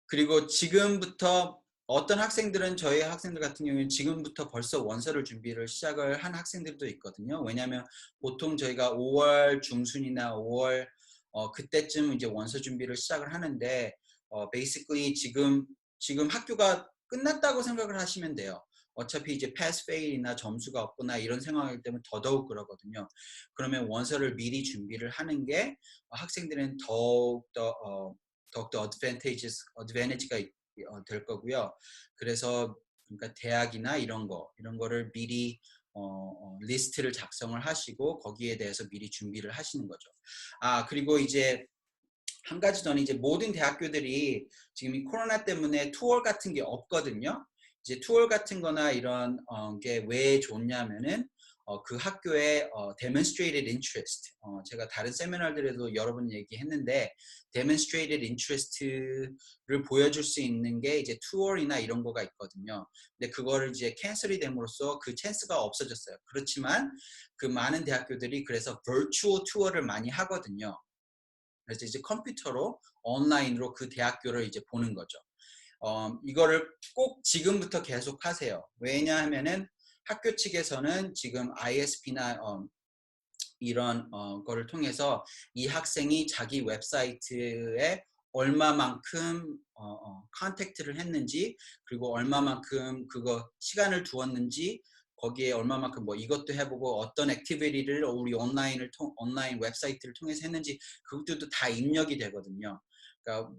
그리고 지금부터 어떤 학생들은 저희 학생들 같은 경우에는 지금부터 벌써 원서를 준비를 시작을 한 학생들도 있거든요. 왜냐하면 보통 저희가 5월 중순이나 5월 그때쯤 이제 원서 준비를 시작을 하는데 basically 지금 학교가 끝났다고 생각을 하시면 돼요. 어차피 이제 pass fail이나 점수가 없거나 이런 상황이기 때문에 더더욱 그러거든요. 그러면 원서를 미리 준비를 하는 게 학생들은 더욱더 어드밴티지가 될 거고요. 그래서 그러니까 대학이나 이런 거를 미리 리스트를 작성을 하시고 거기에 대해서 미리 준비를 하시는 거죠. 그리고 이제 한 가지 더는 이제 모든 대학교들이 지금 이 코로나 때문에 투어 같은 게 없거든요. 이제 투어 같은 거나 이런 게 왜 좋냐면은 그 학교의 demonstrated interest 제가 다른 세미나들에도 여러 번 얘기했는데 demonstrated interest를 보여줄 수 있는 게 이제 투어이나 이런 거가 있거든요. 근데 그거를 이제 캔슬이 됨으로써 그 찬스가 없어졌어요. 그렇지만 그 많은 대학교들이 그래서 virtual 투어를 많이 하거든요. 그래서 이제 컴퓨터로 온라인으로 그 대학교를 이제 보는 거죠. 이거를 꼭 지금부터 계속 하세요. 왜냐하면은 학교 측에서는 지금 ISP나 이런 거를 통해서 이 학생이 자기 웹사이트에 얼마만큼 컨택트를 했는지 그리고 얼마만큼 그거 시간을 두었는지 거기에 얼마만큼 뭐 이것도 해보고 어떤 액티비티를 우리 온라인 웹사이트를 통해서 했는지 그것들도 다 입력이 되거든요. 그러니까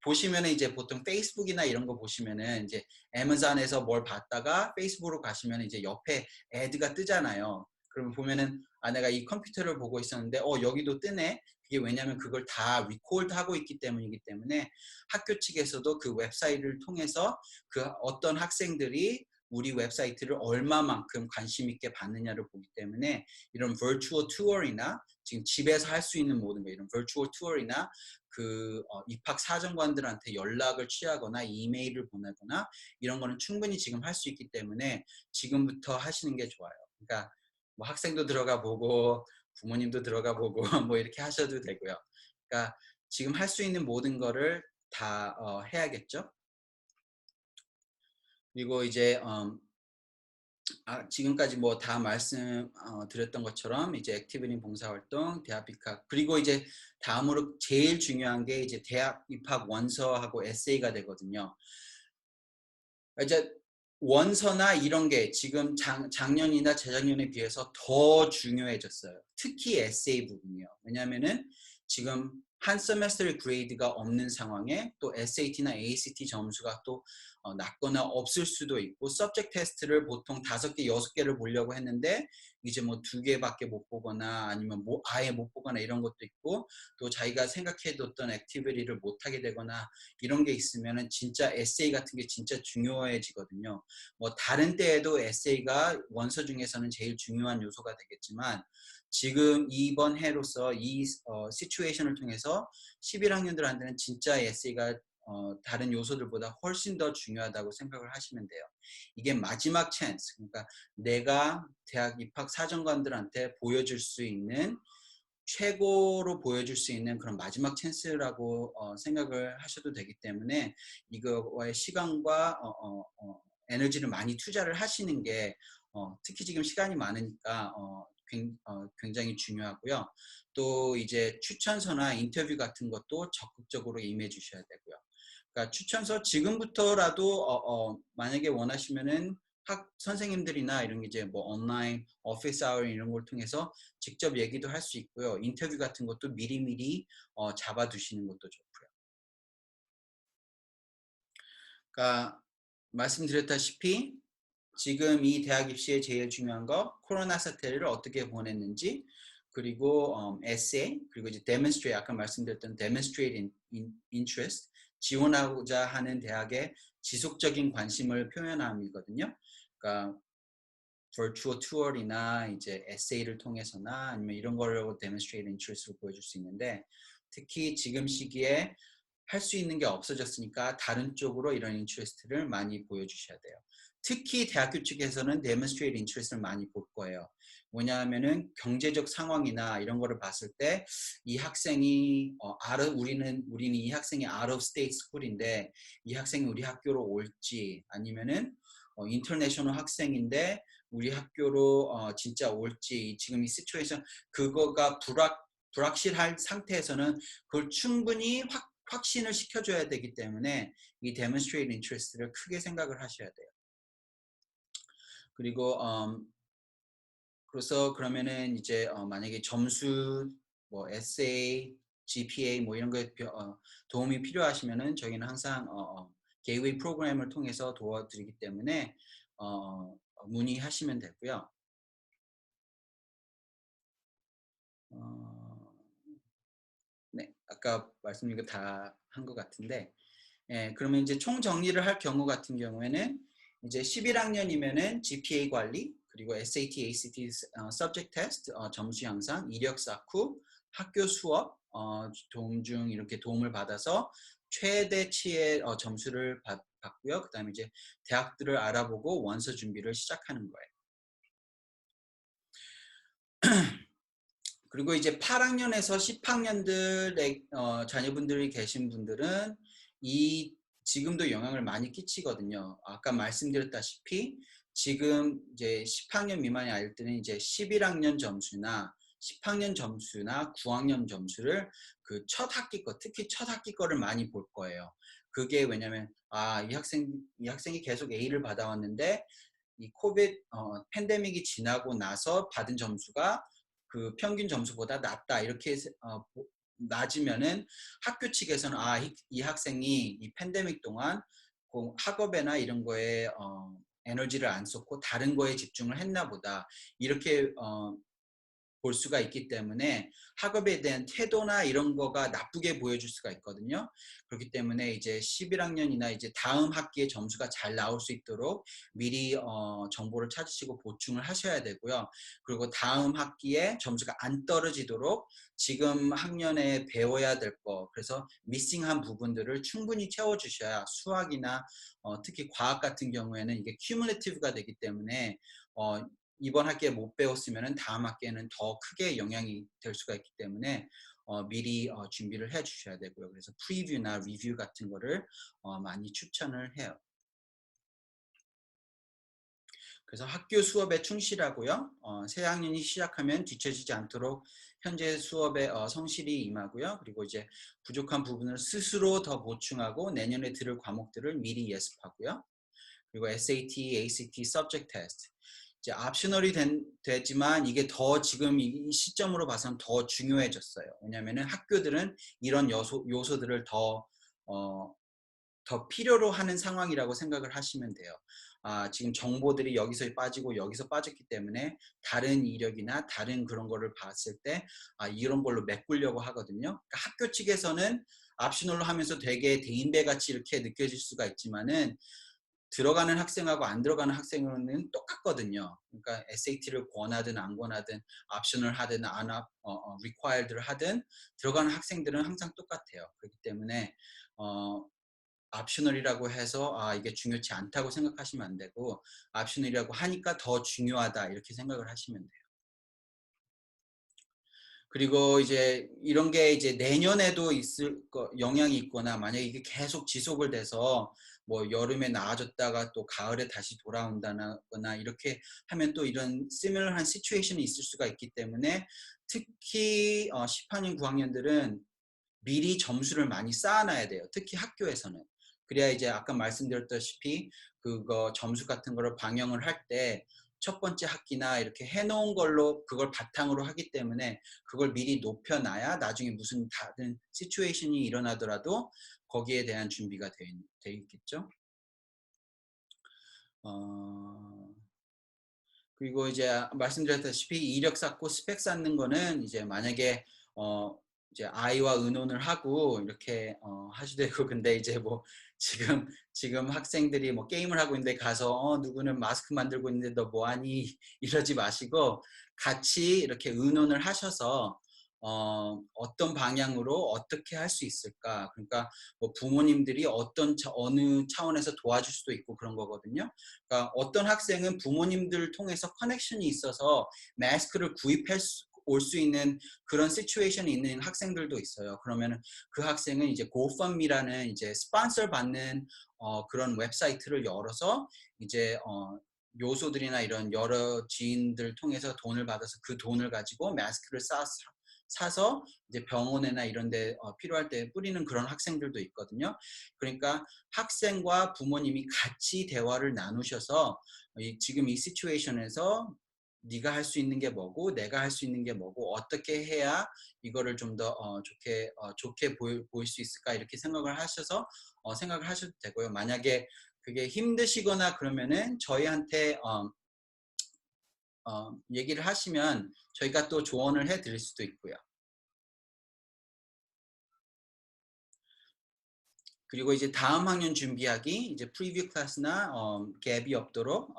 보시면은 이제 보통 페이스북이나 이런 거 보시면은 이제 애마존에서 뭘 봤다가 페이스북으로 가시면 이제 옆에 애드가 뜨잖아요. 그러면 보면은 내가 이 컴퓨터를 보고 있었는데 여기도 뜨네. 그게 왜냐면 그걸 다 리코드 하고 있기 때문이기 때문에 학교 측에서도 그 웹사이트를 통해서 그 어떤 학생들이 우리 웹사이트를 얼마만큼 관심 있게 봤느냐를 보기 때문에 이런 virtual tour이나 지금 집에서 할 수 있는 모든 거 이런 virtual tour이나 그 입학 사정관들한테 연락을 취하거나 이메일을 보내거나 이런 거는 충분히 지금 할 수 있기 때문에 지금부터 하시는 게 좋아요. 그러니까 뭐 학생도 들어가 보고 부모님도 들어가 보고 뭐 이렇게 하셔도 되고요. 그러니까 지금 할 수 있는 모든 거를 다 해야겠죠. 그리고 이제 지금까지 뭐 다 말씀 드렸던 것처럼 이제 액티비티 봉사활동, 대학 입학 그리고 이제 다음으로 제일 중요한 게 이제 대학 입학 원서하고 에세이가 되거든요. 이제 원서나 이런 게 지금 작년이나 재작년에 비해서 더 중요해졌어요. 특히 에세이 부분이요. 왜냐하면은 지금 한 세메스터의 그레이드가 없는 상황에 또 SAT나 ACT 점수가 또 낮거나 없을 수도 있고 subject 테스트를 보통 5개, 6개를 보려고 했는데 이제 뭐 2개밖에 못 보거나 아니면 뭐 아예 못 보거나 이런 것도 있고 또 자기가 생각해뒀던 액티비티를 못 하게 되거나 이런 게 있으면은 진짜 에세이 같은 게 진짜 중요해지거든요. 뭐 다른 때에도 에세이가 원서 중에서는 제일 중요한 요소가 되겠지만 지금 이번 해로서 이 시츄에이션을 통해서 11학년들한테는 진짜 에세이가 다른 요소들보다 훨씬 더 중요하다고 생각을 하시면 돼요. 이게 마지막 찬스, 그러니까 내가 대학 입학 사정관들한테 보여줄 수 있는 최고로 보여줄 수 있는 그런 마지막 찬스라고 생각을 하셔도 되기 때문에 이거와의 시간과 에너지를 많이 투자를 하시는 게 특히 지금 시간이 많으니까 굉장히 중요하고요. 또 이제 추천서나 인터뷰 같은 것도 적극적으로 임해 주셔야 되고요. 그러니까 추천서 지금부터라도 만약에 원하시면은 학 선생님들이나 이런 게 이제 뭐 온라인 오피스 아워 이런 걸 통해서 직접 얘기도 할 수 있고요. 인터뷰 같은 것도 미리미리 잡아두시는 것도 좋고요. 그러니까 말씀드렸다시피 지금 이 대학 입시에 제일 중요한 거 코로나 사태를 어떻게 보냈는지, 그리고 에세이, 그리고 이제 demonstrate, 아까 말씀드렸던 demonstrate interest, 지원하고자 하는 대학의 지속적인 관심을 표현함이거든요. 그러니까 virtual tour이나 이제 에세이를 통해서나 아니면 이런 거를 demonstrate interest로 보여줄 수 있는데, 특히 지금 시기에 할 수 있는 게 없어졌으니까 다른 쪽으로 이런 인트레스트를 많이 보여주셔야 돼요. 특히 대학교 측에서는 demonstrate interest를 많이 볼 거예요. 뭐냐면은 경제적 상황이나 이런 거를 봤을 때 이 학생이 우리는 이 학생이 out of state school인데 이 학생이 우리 학교로 올지, 아니면은 인터내셔널 학생인데 우리 학교로 진짜 올지, 지금 이 시츄에이션 그거가 불확실할 상태에서는 그걸 충분히 확신을 시켜줘야 되기 때문에 이 demonstrate interest를 크게 생각을 하셔야 돼요. 그리고 그래서 그러면은 이제 만약에 점수, 뭐 에세이, GPA 뭐 이런 거에 도움이 필요하시면은 저희는 항상 gateway 프로그램을 통해서 도와드리기 때문에 문의하시면 되고요. 네, 아까 말씀드린 거 다 한 것 같은데, 예, 그러면 이제 총 정리를 할 경우 같은 경우에는 이제 11학년이면은 GPA 관리, 그리고 SAT, ACT subject test 점수 향상, 이력 쌓고, 학교 수업 도움 중 이렇게 도움을 받아서 최대치의 점수를 받고요. 그다음에 이제 대학들을 알아보고 원서 준비를 시작하는 거예요. 그리고 이제 8학년에서 10학년들의 자녀분들이 계신 분들은 이 지금도 영향을 많이 끼치거든요. 아까 말씀드렸다시피 지금 이제 10학년 미만의 아이들은 이제 11학년 점수나 10학년 점수나 9학년 점수를 그 첫 학기 거, 특히 첫 학기 거를 많이 볼 거예요. 그게 왜냐면 이 학생이 계속 A를 받아왔는데 이 코비드 팬데믹이 지나고 나서 받은 점수가 그 평균 점수보다 낮다, 이렇게 낮으면은 학교 측에서는 이 학생이 이 팬데믹 동안 학업이나 이런 거에 에너지를 안 썼고 다른 거에 집중을 했나 보다, 이렇게 볼 수가 있기 때문에 학업에 대한 태도나 이런 거가 나쁘게 보여줄 수가 있거든요. 그렇기 때문에 이제 11학년이나 이제 다음 학기에 점수가 잘 나올 수 있도록 미리 정보를 찾으시고 보충을 하셔야 되고요. 그리고 다음 학기에 점수가 안 떨어지도록 지금 학년에 배워야 될 거, 그래서 미싱한 부분들을 충분히 채워주셔야 수학이나 특히 과학 같은 경우에는 이게 큐뮬레티브가 되기 때문에 이번 학기에 못 배웠으면 다음 학기에는 더 크게 영향이 될 수가 있기 때문에 미리 준비를 해 주셔야 되고요. 그래서 프리뷰나 리뷰 같은 거를 많이 추천을 해요. 그래서 학교 수업에 충실하고요. 새 학년이 시작하면 뒤처지지 않도록 현재 수업에 성실히 임하고요. 그리고 이제 부족한 부분을 스스로 더 보충하고 내년에 들을 과목들을 미리 예습하고요. 그리고 SAT, ACT, Subject Test. 이제 옵셔널이 되지만 이게 더 지금 이 시점으로 봐서는 더 중요해졌어요. 왜냐하면 학교들은 이런 요소들을 더 필요로 하는 상황이라고 생각을 하시면 돼요. 지금 정보들이 여기서 빠지고 여기서 빠졌기 때문에 다른 이력이나 다른 그런 거를 봤을 때 이런 걸로 메꾸려고 하거든요. 그러니까 학교 측에서는 옵셔널로 하면서 되게 대인배 같이 이렇게 느껴질 수가 있지만은 들어가는 학생하고 안 들어가는 학생은 똑같거든요. 그러니까 SAT를 권하든 안 권하든 옵션을 하든 안 required를 하든 들어가는 학생들은 항상 똑같아요. 그렇기 때문에 옵셔널이라고 해서 이게 중요치 않다고 생각하시면 안 되고 옵셔널이라고 하니까 더 중요하다 이렇게 생각을 하시면 돼요. 그리고 이제 이런 게 이제 내년에도 있을 영향이 있거나 만약에 이게 계속 지속을 돼서 뭐 여름에 나아졌다가 또 가을에 다시 돌아온다거나 이렇게 하면 또 이런 시뮬러한 시츄에이션이 있을 수가 있기 때문에 특히 10학년, 9학년들은 미리 점수를 많이 쌓아놔야 돼요. 특히 학교에서는. 그래야 이제 아까 말씀드렸다시피 그거 점수 같은 거를 방영을 할 때 첫 번째 학기나 이렇게 해놓은 걸로 그걸 바탕으로 하기 때문에 그걸 미리 높여놔야 나중에 무슨 다른 시츄에이션이 일어나더라도 거기에 대한 준비가 돼 있겠죠. 어, 그리고 이제 말씀드렸다시피 이력 쌓고 스펙 쌓는 거는 이제 만약에 어 이제 아이와 의논을 하고 이렇게 하셔도 되고 근데 이제 뭐 지금 학생들이 뭐 게임을 하고 있는데 가서 누구는 마스크 만들고 있는데 너 뭐 하니 이러지 마시고 같이 이렇게 의논을 하셔서 어떤 방향으로 어떻게 할 수 있을까? 그러니까 뭐 부모님들이 어느 차원에서 도와줄 수도 있고 그런 거거든요. 그러니까 어떤 학생은 부모님들을 통해서 커넥션이 있어서 마스크를 구입할 올 수 있는 그런 시츄에이션이 있는 학생들도 있어요. 그러면은 그 학생은 이제 GoFundMe라는 이제 스폰서 받는 그런 웹사이트를 열어서 이제 요소들이나 이런 여러 지인들 통해서 돈을 받아서 그 돈을 가지고 마스크를 사서 이제 병원이나 이런 데 필요할 때 뿌리는 그런 학생들도 있거든요. 그러니까 학생과 부모님이 같이 대화를 나누셔서 지금 이 시츄에이션에서 네가 할 수 있는 게 뭐고 내가 할 수 있는 게 뭐고 어떻게 해야 이거를 좀 더 좋게 보일 수 있을까 이렇게 생각을 하셔서 생각을 하셔도 되고요. 만약에 그게 힘드시거나 그러면은 저희한테 얘기를 하시면 저희가 또 조언을 해 드릴 수도 있고요. 그리고 이제 다음 학년 준비하기 이제 프리뷰 클래스나 갭이 없도록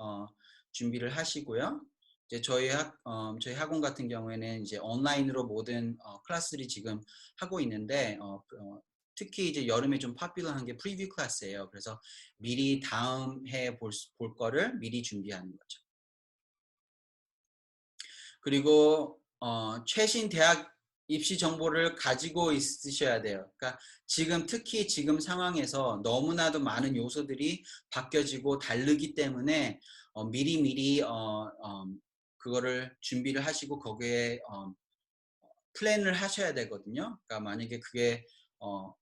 준비를 하시고요. 이제 저희 학원 같은 경우에는 이제 온라인으로 모든 클래스들이 지금 하고 있는데 특히 이제 여름에 좀 파퓰러한 게 프리뷰 클래스예요. 그래서 미리 다음 해 볼 거를 미리 준비하는 거죠. 그리고 최신 대학 입시 정보를 가지고 있으셔야 돼요. 그러니까 특히 지금 상황에서 너무나도 많은 요소들이 바뀌어지고 다르기 때문에 미리미리 그거를 준비를 하시고 거기에 플랜을 하셔야 되거든요. 그러니까 만약에 어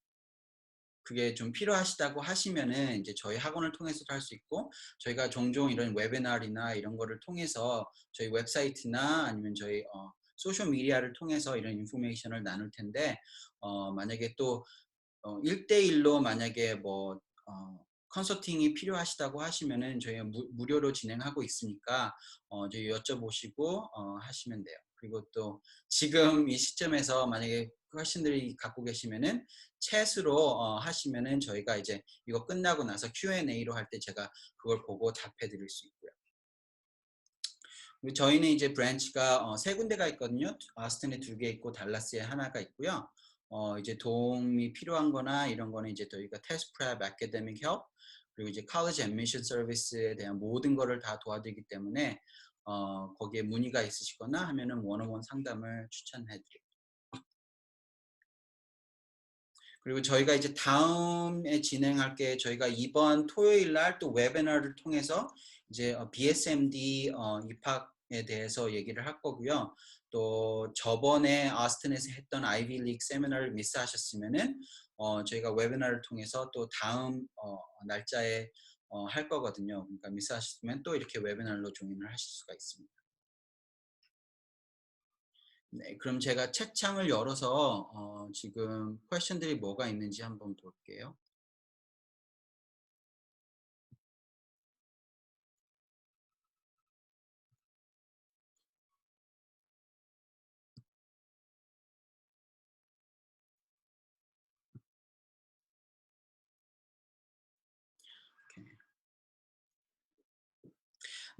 그게 좀 필요하시다고 하시면은 이제 저희 학원을 통해서도 할 수 있고 저희가 종종 이런 웨비나리나 이런 거를 통해서 저희 웹사이트나 아니면 저희 소셜 미디어를 통해서 이런 인포메이션을 나눌 텐데 만약에 또 1대1로 만약에 뭐 컨설팅이 필요하시다고 하시면은 저희가 무료로 진행하고 있으니까 저희 여쭤보시고 하시면 돼요. 그리고 또 지금 이 시점에서 만약에 question들이 갖고 계시면은 챗으로 하시면은 저희가 이제 이거 끝나고 나서 Q&A로 할 때 제가 그걸 보고 답해 드릴 수 있고요. 그리고 저희는 이제 브랜치가 세 군데가 있거든요. 아스틴에 2개 있고 달라스에 하나가 있고요. 이제 도움이 필요한 거나 이런 거는 이제 저희가 테스트 프랩, 애카데믹 헬프 그리고 이제 college admission service에 대한 모든 거를 다 도와드리기 때문에 거기에 문의가 있으시거나 하면은 원어원 상담을 추천해 드립니다. 그리고 저희가 이제 다음에 진행할 게 저희가 이번 토요일 날 또 웨비나를 통해서 이제 BSMD 입학에 대해서 얘기를 할 거고요. 또 저번에 아스틴에서 했던 아이비 리그 세미나를 미스하셨으면은 저희가 웨비나를 통해서 또 다음 날짜에 할 거거든요. 그러니까 미스하셨으면 또 이렇게 웨비나로 조인을 하실 수가 있습니다. 네, 그럼 제가 채창을 열어서 지금 퀘션들이 뭐가 있는지 한번 볼게요.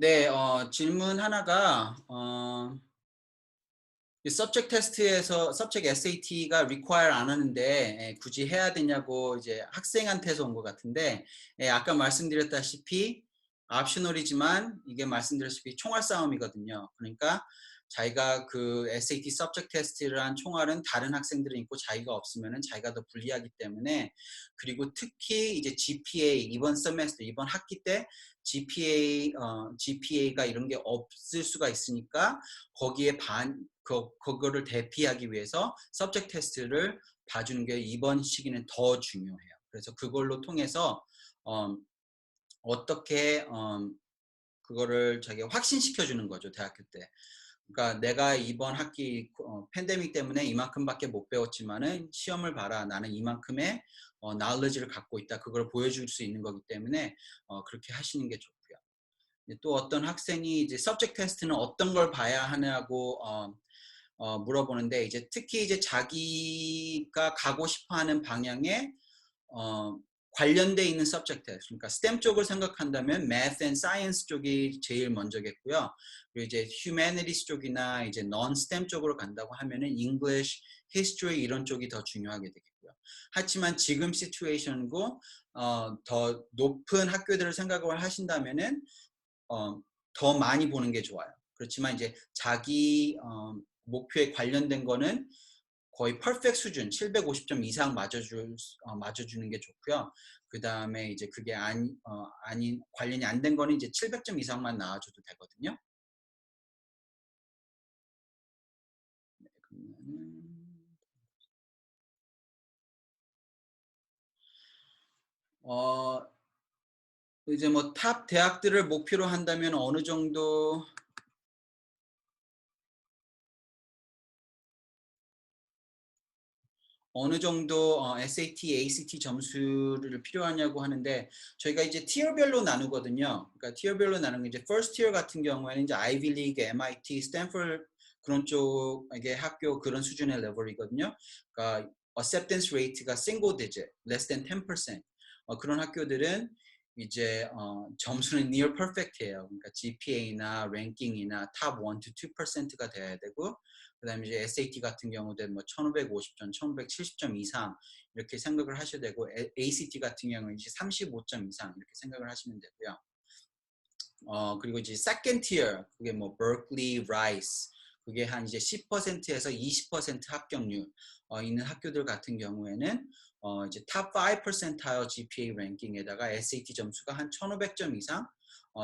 네, 질문 하나가 이 subject 테스트에서 subject SAT가 require 안 하는데 굳이 해야 되냐고 이제 학생한테서 온 것 같은데 아까 말씀드렸다시피 옵셔널이지만 이게 말씀드렸다시피 총알 싸움이거든요. 그러니까 자기가 그 SAT subject 테스트를 한 총알은 다른 학생들이 있고 자기가 없으면은 자기가 더 불리하기 때문에 그리고 특히 이제 GPA 이번 세메스터 이번 학기 때 GPA가 이런 게 없을 수가 있으니까 거기에 그거를 대피하기 위해서 subject 테스트를 봐주는 게 이번 시기는 더 중요해요. 그래서 그걸로 통해서 어떻게 그거를 자기가 확신시켜 주는 거죠, 대학교 때. 그러니까 내가 이번 학기 팬데믹 때문에 이만큼밖에 못 배웠지만은 시험을 봐라. 나는 이만큼의 knowledge를 갖고 있다. 그걸 보여줄 수 있는 거기 때문에 그렇게 하시는 게 좋고요. 또 어떤 학생이 이제 subject 테스트는 어떤 걸 봐야 하냐고 물어보는데 이제 특히 이제 자기가 가고 싶어하는 방향에 관련돼 있는 subject test, 그러니까 STEM 쪽을 생각한다면 math and science 쪽이 제일 먼저겠고요. 그리고 이제 humanities 쪽이나 이제 non-STEM 쪽으로 간다고 하면은 English, history 이런 쪽이 더 중요하게 되겠고요. 하지만 지금 situation고 더 높은 학교들을 생각을 하신다면은 더 많이 보는 게 좋아요. 그렇지만 이제 자기 목표에 관련된 거는 거의 퍼펙트 수준 750점 이상 맞아주는 게 좋고요. 그 다음에 이제 그게 아닌 관련이 안 된 거는 이제 700점 이상만 나와줘도 되거든요. 네, 그러면은 어, 이제 뭐 탑 대학들을 목표로 한다면 어느 정도 SAT, ACT 점수를 필요하냐고 하는데 저희가 이제 티어별로 나누거든요. 그러니까 티어별로 나누는 게 이제 first tier 같은 경우에는 이제 Ivy League, MIT, 스탠퍼드 그런 쪽의 학교 그런 수준의 레벨이거든요. 그러니까 acceptance rate가 single digit, less than 10%. 그런 학교들은 이제 점수는 near perfect예요. 그러니까 GPA나 랭킹이나 top 1 to 2%가 돼야 되고 그다음에 이제 SAT 같은 경우는 뭐 1,550점, 1,570점 이상 이렇게 생각을 하셔야 되고 ACT 같은 경우는 이제 35점 이상 이렇게 생각을 하시면 되고요. 그리고 이제 second tier 그게 뭐 Berkeley, Rice 그게 한 이제 10%에서 20% 합격률 있는 학교들 같은 경우에는 이제 top 5 percentile GPA 랭킹에다가 SAT 점수가 한 1,500점 이상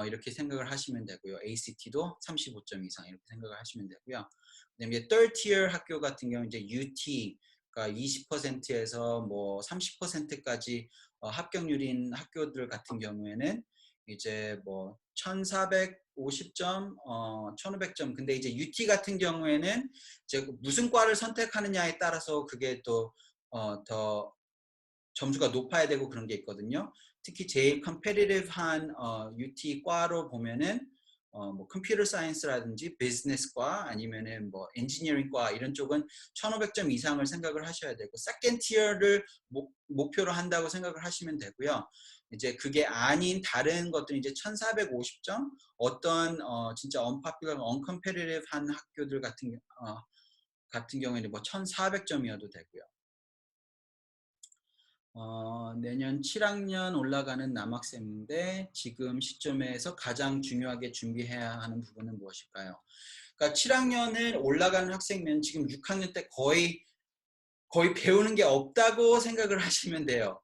이렇게 생각을 하시면 되고요. ACT도 35점 이상 이렇게 생각을 하시면 되고요. 그다음에 이제 third tier 학교 같은 경우 이제 UT가 20%에서 뭐 30%까지 합격률인 학교들 같은 경우에는 이제 뭐 1,450점, 1,500점. 근데 이제 UT 같은 경우에는 이제 무슨 과를 선택하느냐에 따라서 그게 또 더 점수가 높아야 되고 그런 게 있거든요. 특히 제일 컴페티티브한 UT 과로 보면은 뭐 컴퓨터 사이언스라든지 비즈니스과 아니면은 뭐 엔지니어링과 이런 쪽은 1,500점 이상을 생각을 하셔야 되고 세컨드 티어를 목표로 한다고 생각을 하시면 되고요. 이제 그게 아닌 다른 것들은 이제 1,450점 어떤 진짜 unpopular, uncompetitive한 학교들 같은 경우에는 뭐 1,400점이어도 되고요. 내년 7학년 올라가는 남학생인데 지금 시점에서 가장 중요하게 준비해야 하는 부분은 무엇일까요? 그러니까 7학년을 올라가는 학생면 지금 6학년 때 거의 배우는 게 없다고 생각을 하시면 돼요.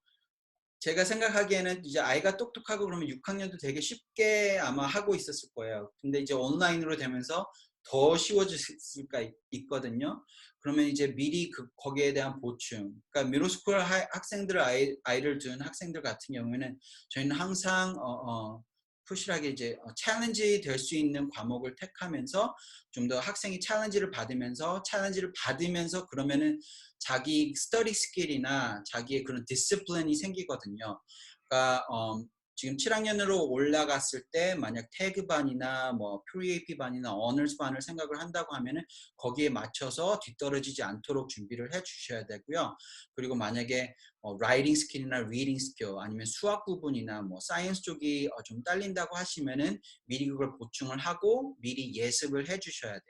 제가 생각하기에는 이제 아이가 똑똑하고 그러면 6학년도 되게 쉽게 아마 하고 있었을 거예요. 근데 이제 온라인으로 되면서 더 쉬워질 수가 있거든요. 그러면 이제 미리 거기에 대한 보충. 그러니까 미드스쿨 학생들 아이를 둔 학생들 같은 경우에는 저희는 항상 푸시하게 이제 챌린지 될 수 있는 과목을 택하면서 좀 더 학생이 챌린지를 받으면서 그러면은 자기 스터디 스킬이나 자기의 그런 디시플린이 생기거든요. 그러니까 지금 7학년으로 올라갔을 때 만약 태그반이나 뭐 프리AP 반이나 어너스 반을 생각을 한다고 하면은 거기에 맞춰서 뒤떨어지지 않도록 준비를 해 주셔야 되고요. 그리고 만약에 라이팅 스킬이나 리딩 스킬 아니면 수학 부분이나 뭐 사이언스 쪽이 좀 딸린다고 하시면은 미리 그걸 보충을 하고 미리 예습을 해 주셔야 돼요.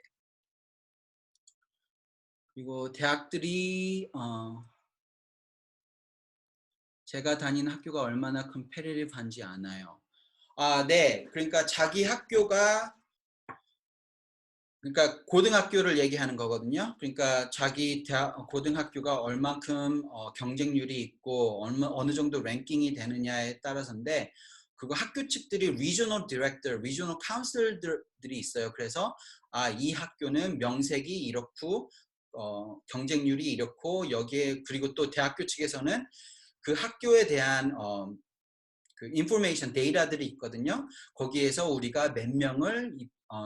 그리고 대학들이 제가 다니는 학교가 얼마나 컴페티티브한지 아나요? 아, 네. 그러니까 자기 학교가 그러니까 고등학교를 얘기하는 거거든요. 그러니까 자기 고등학교가 얼만큼 경쟁률이 있고 어느 정도 랭킹이 되느냐에 따라서인데 그거 학교 측들이 리저널 디렉터, 리저널 카운슬들이 있어요. 그래서 이 학교는 명색이 이렇고 경쟁률이 이렇고 여기에 그리고 또 대학교 측에서는 그 학교에 대한 그 인포메이션 데이터들이 있거든요. 거기에서 우리가 몇 명을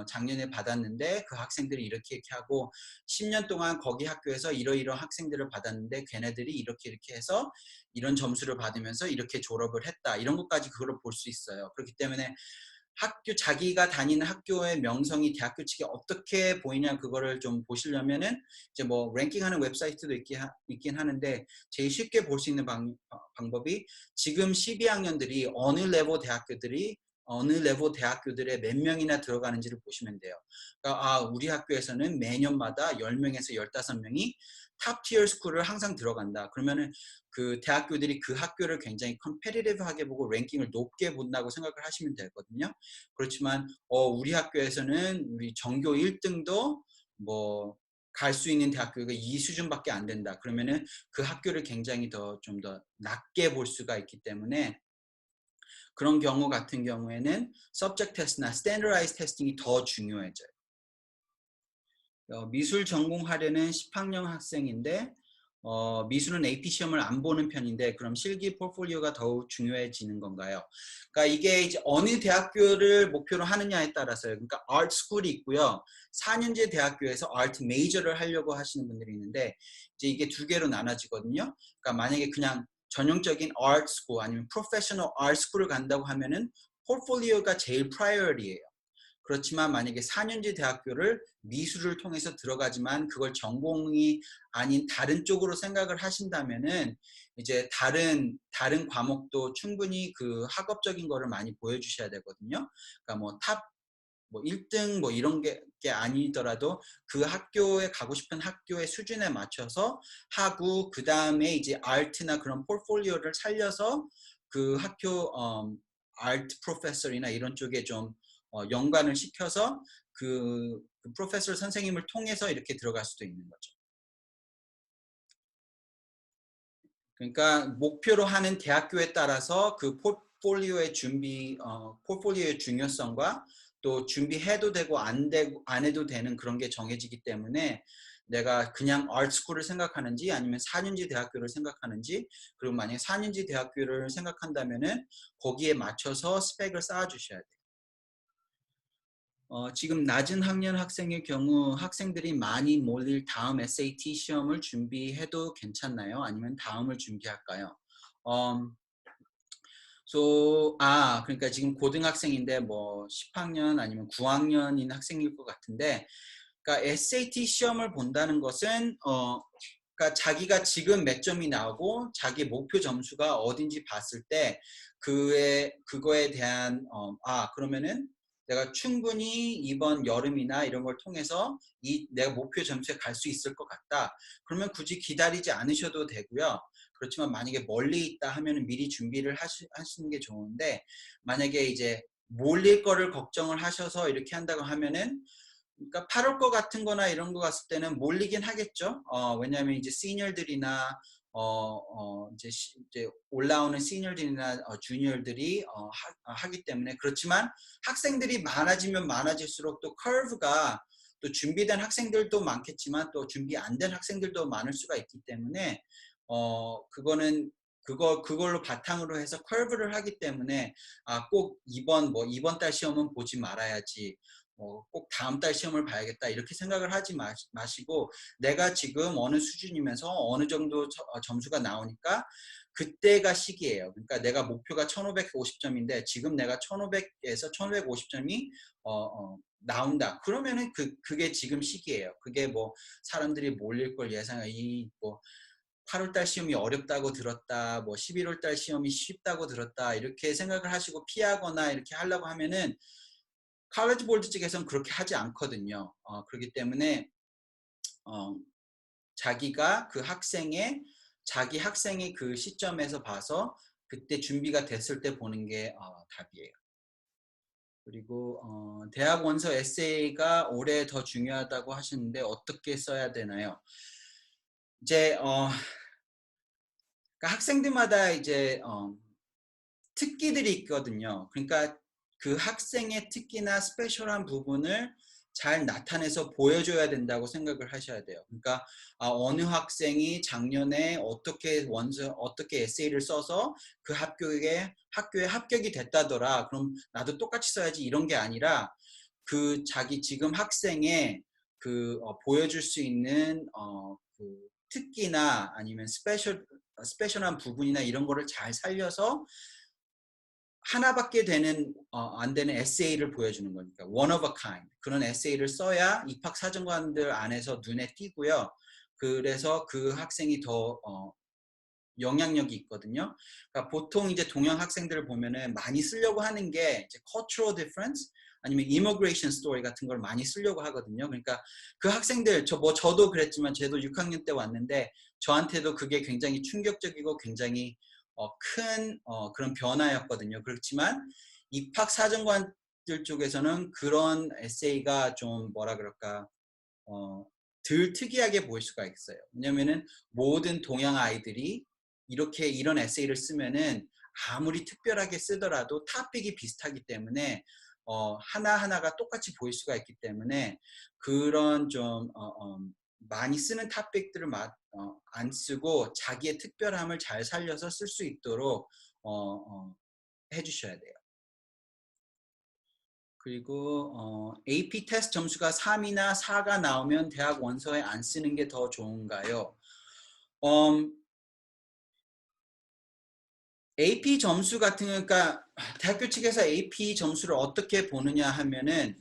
작년에 받았는데 그 학생들이 이렇게 하고 10년 동안 거기 학교에서 이러이러한 학생들을 받았는데 걔네들이 이렇게 해서 이런 점수를 받으면서 이렇게 졸업을 했다. 이런 것까지 그걸 볼 수 있어요. 그렇기 때문에 자기가 다니는 학교의 명성이 대학교 측에 어떻게 보이냐 그거를 좀 보시려면은 이제 뭐 랭킹하는 웹사이트도 있긴 하는데 제일 쉽게 볼 수 있는 방법이 지금 12학년들이 어느 레벨 대학교들에 몇 명이나 들어가는지를 보시면 돼요. 그러니까 우리 학교에서는 매년마다 10명에서 15명이 탑 티어 스쿨을 항상 들어간다. 그러면은 그 대학교들이 그 학교를 굉장히 컴페티티브하게 보고 랭킹을 높게 본다고 생각을 하시면 되거든요. 그렇지만 우리 학교에서는 우리 전교 1등도 뭐 갈 수 있는 대학교가 이 수준밖에 안 된다. 그러면은 그 학교를 굉장히 좀 더 낮게 볼 수가 있기 때문에 그런 경우 같은 경우에는 subject test나 standardized testing이 더 중요해져요. 미술 전공하려는 10학년 학생인데 미술은 AP 시험을 안 보는 편인데 그럼 실기 포트폴리오가 더욱 중요해지는 건가요? 그러니까 이게 이제 어느 대학교를 목표로 하느냐에 따라서요. 그러니까 아트 스쿨이 있고요. 4년제 대학교에서 아트 메이저를 하려고 하시는 분들이 있는데 이제 이게 두 개로 나눠지거든요. 그러니까 만약에 그냥 전형적인 아트 스쿨 아니면 프로페셔널 아트 스쿨을 간다고 하면은 포트폴리오가 제일 프라이어리예요. 그렇지만 만약에 4년제 대학교를 미술을 통해서 들어가지만 그걸 전공이 아닌 다른 쪽으로 생각을 하신다면은 이제 다른 과목도 충분히 그 학업적인 거를 많이 보여주셔야 되거든요. 그러니까 뭐 1등 뭐 이런 게 아니더라도 그 학교에 가고 싶은 학교의 수준에 맞춰서 하고 그 다음에 이제 아트나 그런 포트폴리오를 살려서 그 학교 아트 프로페서나 이런 쪽에 좀 연관을 시켜서 그 프로페서 선생님을 통해서 이렇게 들어갈 수도 있는 거죠. 그러니까 목표로 하는 대학교에 따라서 그 포트폴리오의 포트폴리오의 중요성과 또 준비해도 되고 안 해도 되는 그런 게 정해지기 때문에 내가 그냥 아트스쿨을 생각하는지 아니면 4년제 대학교를 생각하는지 그리고 만약에 4년제 대학교를 생각한다면은 거기에 맞춰서 스펙을 쌓아 주셔야 돼요. 지금 낮은 학년 학생의 경우 학생들이 많이 몰릴 다음 SAT 시험을 준비해도 괜찮나요? 아니면 다음을 준비할까요? 음, 그러니까 지금 고등학생인데 뭐 10학년 아니면 9학년인 학생일 것 같은데, 그러니까 SAT 시험을 본다는 것은 그러니까 자기가 지금 몇 점이 나오고 자기 목표 점수가 어딘지 봤을 때 그거에 대한 그러면은 내가 충분히 이번 여름이나 이런 걸 통해서 내가 목표 점수에 갈 수 있을 것 같다. 그러면 굳이 기다리지 않으셔도 되고요. 그렇지만 만약에 멀리 있다 하면은 미리 준비를 하시는 게 좋은데 만약에 이제 몰릴 거를 걱정을 하셔서 이렇게 한다고 하면은 그러니까 8월 거 같은 거나 이런 거 갔을 때는 몰리긴 하겠죠. 왜냐하면 이제 시니어들이나 이제 올라오는 시니어들이나 주니어들이 하기 때문에 그렇지만 학생들이 많아지면 많아질수록 또 커브가 또 준비된 학생들도 많겠지만 또 준비 안 된 학생들도 많을 수가 있기 때문에 그거는 그걸로 바탕으로 해서 커브를 하기 때문에 꼭 이번 달 시험은 보지 말아야지. 꼭 다음 달 시험을 봐야겠다 이렇게 생각을 하지 마시고 내가 지금 어느 수준이면서 어느 정도 점수가 나오니까 그때가 시기예요. 그러니까 내가 목표가 1550점인데 지금 내가 1500에서 1550점이 나온다. 그러면은 그게 지금 시기예요. 그게 뭐 사람들이 몰릴 걸 예상해. 뭐 8월 달 시험이 어렵다고 들었다. 뭐 11월 달 시험이 쉽다고 들었다. 이렇게 생각을 하시고 피하거나 이렇게 하려고 하면은 칼리지 보드 측에서는 그렇게 하지 않거든요. 그렇기 때문에 어, 자기가 자기 학생의 그 시점에서 봐서 그때 준비가 됐을 때 보는 게 답이에요. 그리고 대학 원서 에세이가 올해 더 중요하다고 하시는데 어떻게 써야 되나요? 이제 그러니까 학생들마다 이제 특기들이 있거든요. 그러니까 그 학생의 특기나 스페셜한 부분을 잘 나타내서 보여줘야 된다고 생각을 하셔야 돼요. 그러니까 어느 학생이 작년에 어떻게 에세이를 써서 그 학교에 합격이 됐다더라. 그럼 나도 똑같이 써야지 이런 게 아니라 그 자기 지금 학생의 그 보여줄 수 있는 그 특기나 아니면 스페셜한 부분이나 이런 거를 잘 살려서 하나밖에 안 되는 에세이를 보여주는 거니까 one of a kind 그런 에세이를 써야 입학사정관들 안에서 눈에 띄고요. 그래서 그 학생이 더 영향력이 있거든요. 그러니까 보통 이제 동양 학생들을 보면은 많이 쓰려고 하는 게 이제 cultural difference 아니면 immigration story 같은 걸 많이 쓰려고 하거든요. 그러니까 그 학생들 저도 그랬지만 저도 6학년 때 왔는데 저한테도 그게 굉장히 충격적이고 굉장히 큰 그런 변화였거든요. 그렇지만 입학 사정관들 쪽에서는 그런 에세이가 좀 뭐라 그럴까 덜 특이하게 보일 수가 있어요. 왜냐면은 모든 동양 아이들이 이런 에세이를 쓰면은 아무리 특별하게 쓰더라도 토픽이 비슷하기 때문에 하나하나가 똑같이 보일 수가 있기 때문에 그런 좀 많이 쓰는 토픽들을 안 쓰고 자기의 특별함을 잘 살려서 쓸 수 있도록 해주셔야 돼요. 그리고 AP 테스트 점수가 3이나 4가 나오면 대학 원서에 안 쓰는 게 더 좋은가요? AP 점수 같은 그러니까 대학교 측에서 AP 점수를 어떻게 보느냐 하면은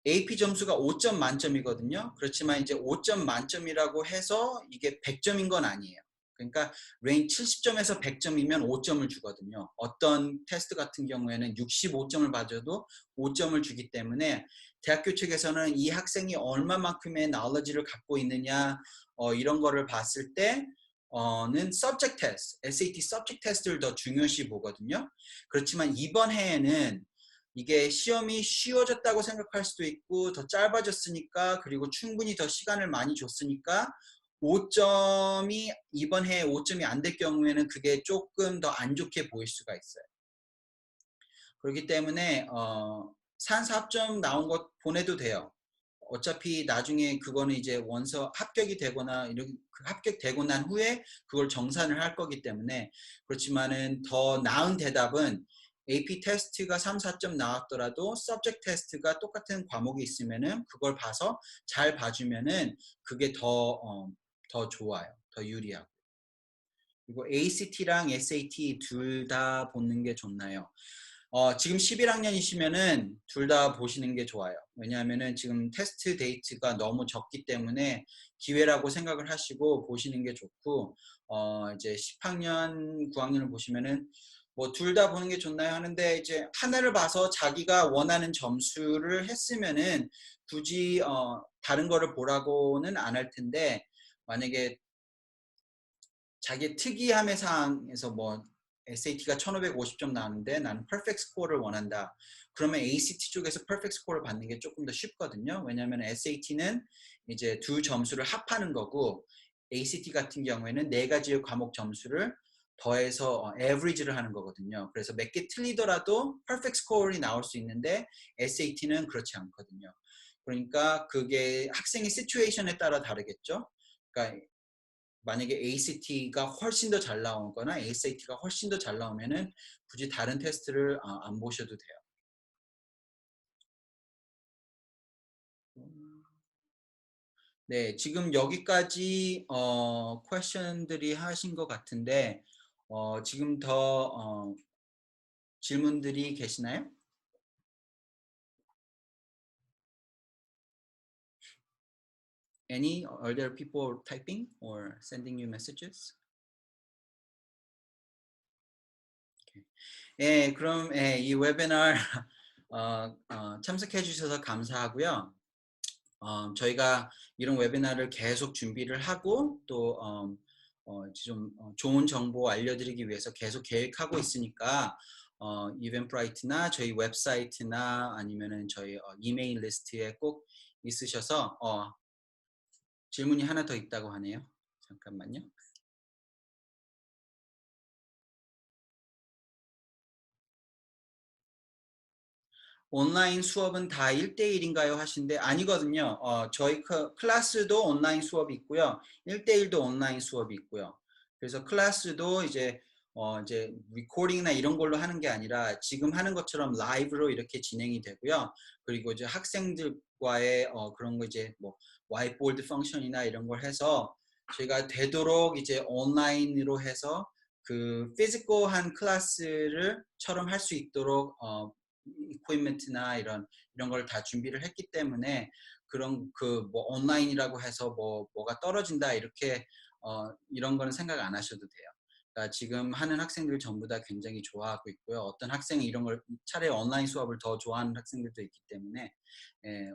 AP 점수가 5점 만점이거든요. 그렇지만 이제 5점 만점이라고 해서 이게 100점인 건 아니에요. 그러니까 레인 70점에서 100점이면 5점을 주거든요. 어떤 테스트 같은 경우에는 65점을 받아도 5점을 주기 때문에 대학교 측에서는 이 학생이 얼마만큼의 knowledge를 갖고 있느냐 이런 거를 봤을 때는 subject test, SAT subject test를 더 중요시 보거든요. 그렇지만 이번 해에는 이게 시험이 쉬워졌다고 생각할 수도 있고 더 짧아졌으니까 그리고 충분히 더 시간을 많이 줬으니까 5점이 이번 해에 5점이 안 될 경우에는 그게 조금 더 안 좋게 보일 수가 있어요. 그렇기 때문에 산사합점 나온 것 보내도 돼요. 어차피 나중에 그거는 이제 원서 합격이 되거나 합격되고 난 후에 그걸 정산을 할 거기 때문에 그렇지만은 더 나은 대답은 AP 테스트가 3, 4점 나왔더라도 subject 테스트가 똑같은 과목이 있으면은 그걸 봐서 잘 봐주면은 그게 더 좋아요. 더 유리하고. 그리고 ACT랑 SAT 둘 다 보는 게 좋나요? 지금 11학년이시면은 둘 다 보시는 게 좋아요. 왜냐하면은 지금 테스트 데이트가 너무 적기 때문에 기회라고 생각을 하시고 보시는 게 좋고, 이제 10학년, 9학년을 보시면은 뭐 둘 다 보는 게 좋나요? 하는데 이제 하나를 봐서 자기가 원하는 점수를 했으면은 굳이 다른 거를 보라고는 안 할 텐데 만약에 자기의 특이함의 사항에서 뭐 SAT가 1550점 나왔는데 나는 perfect score를 원한다. 그러면 ACT 쪽에서 perfect score를 받는 게 조금 더 쉽거든요. 왜냐하면 SAT는 이제 두 점수를 합하는 거고 ACT 같은 경우에는 네 가지의 과목 점수를 더해서 average를 하는 거거든요. 그래서 몇 개 틀리더라도 perfect score이 나올 수 있는데 SAT는 그렇지 않거든요. 그러니까 그게 학생의 situation에 따라 다르겠죠. 그러니까 만약에 ACT가 훨씬 더 잘 나오거나 ACT가 훨씬 더 잘 나오면은 굳이 다른 테스트를 안 보셔도 돼요. 네, 지금 여기까지 퀘션들이 하신 것 같은데 지금 더 질문들이 계시나요? Any are there people typing or sending you messages? 예, 그럼 예, 이 웨비날 참석해 주셔서 감사하고요. 저희가 이런 웨비나를 계속 준비를 하고 또 좀 좋은 정보 알려드리기 위해서 계속 계획하고 있으니까 이벤트브라이트나 저희 웹사이트나 아니면은 저희 이메일 리스트에 꼭 있으셔서 질문이 하나 더 있다고 하네요. 잠깐만요. 온라인 수업은 다 1대1인가요? 하신데 아니거든요. 저희 클래스도 온라인 수업이 있고요. 1대1도 온라인 수업이 있고요. 그래서 클래스도 이제 리코딩이나 이런 걸로 하는 게 아니라 지금 하는 것처럼 라이브로 이렇게 진행이 되고요. 그리고 이제 학생들과의 그런 거 이제 뭐 와이트보드 펑션이나 이런 걸 해서 저희가 되도록 이제 온라인으로 해서 그 피지컬한 클래스를처럼 할 수 있도록 이퀴먼트나 이런 걸 다 준비를 했기 때문에 그런 그 뭐 온라인이라고 해서 뭐가 떨어진다 이렇게 이런 거는 생각 안 하셔도 돼요. 그러니까 지금 하는 학생들 전부 다 굉장히 좋아하고 있고요. 어떤 학생이 이런 걸 차라리 온라인 수업을 더 좋아하는 학생들도 있기 때문에 예,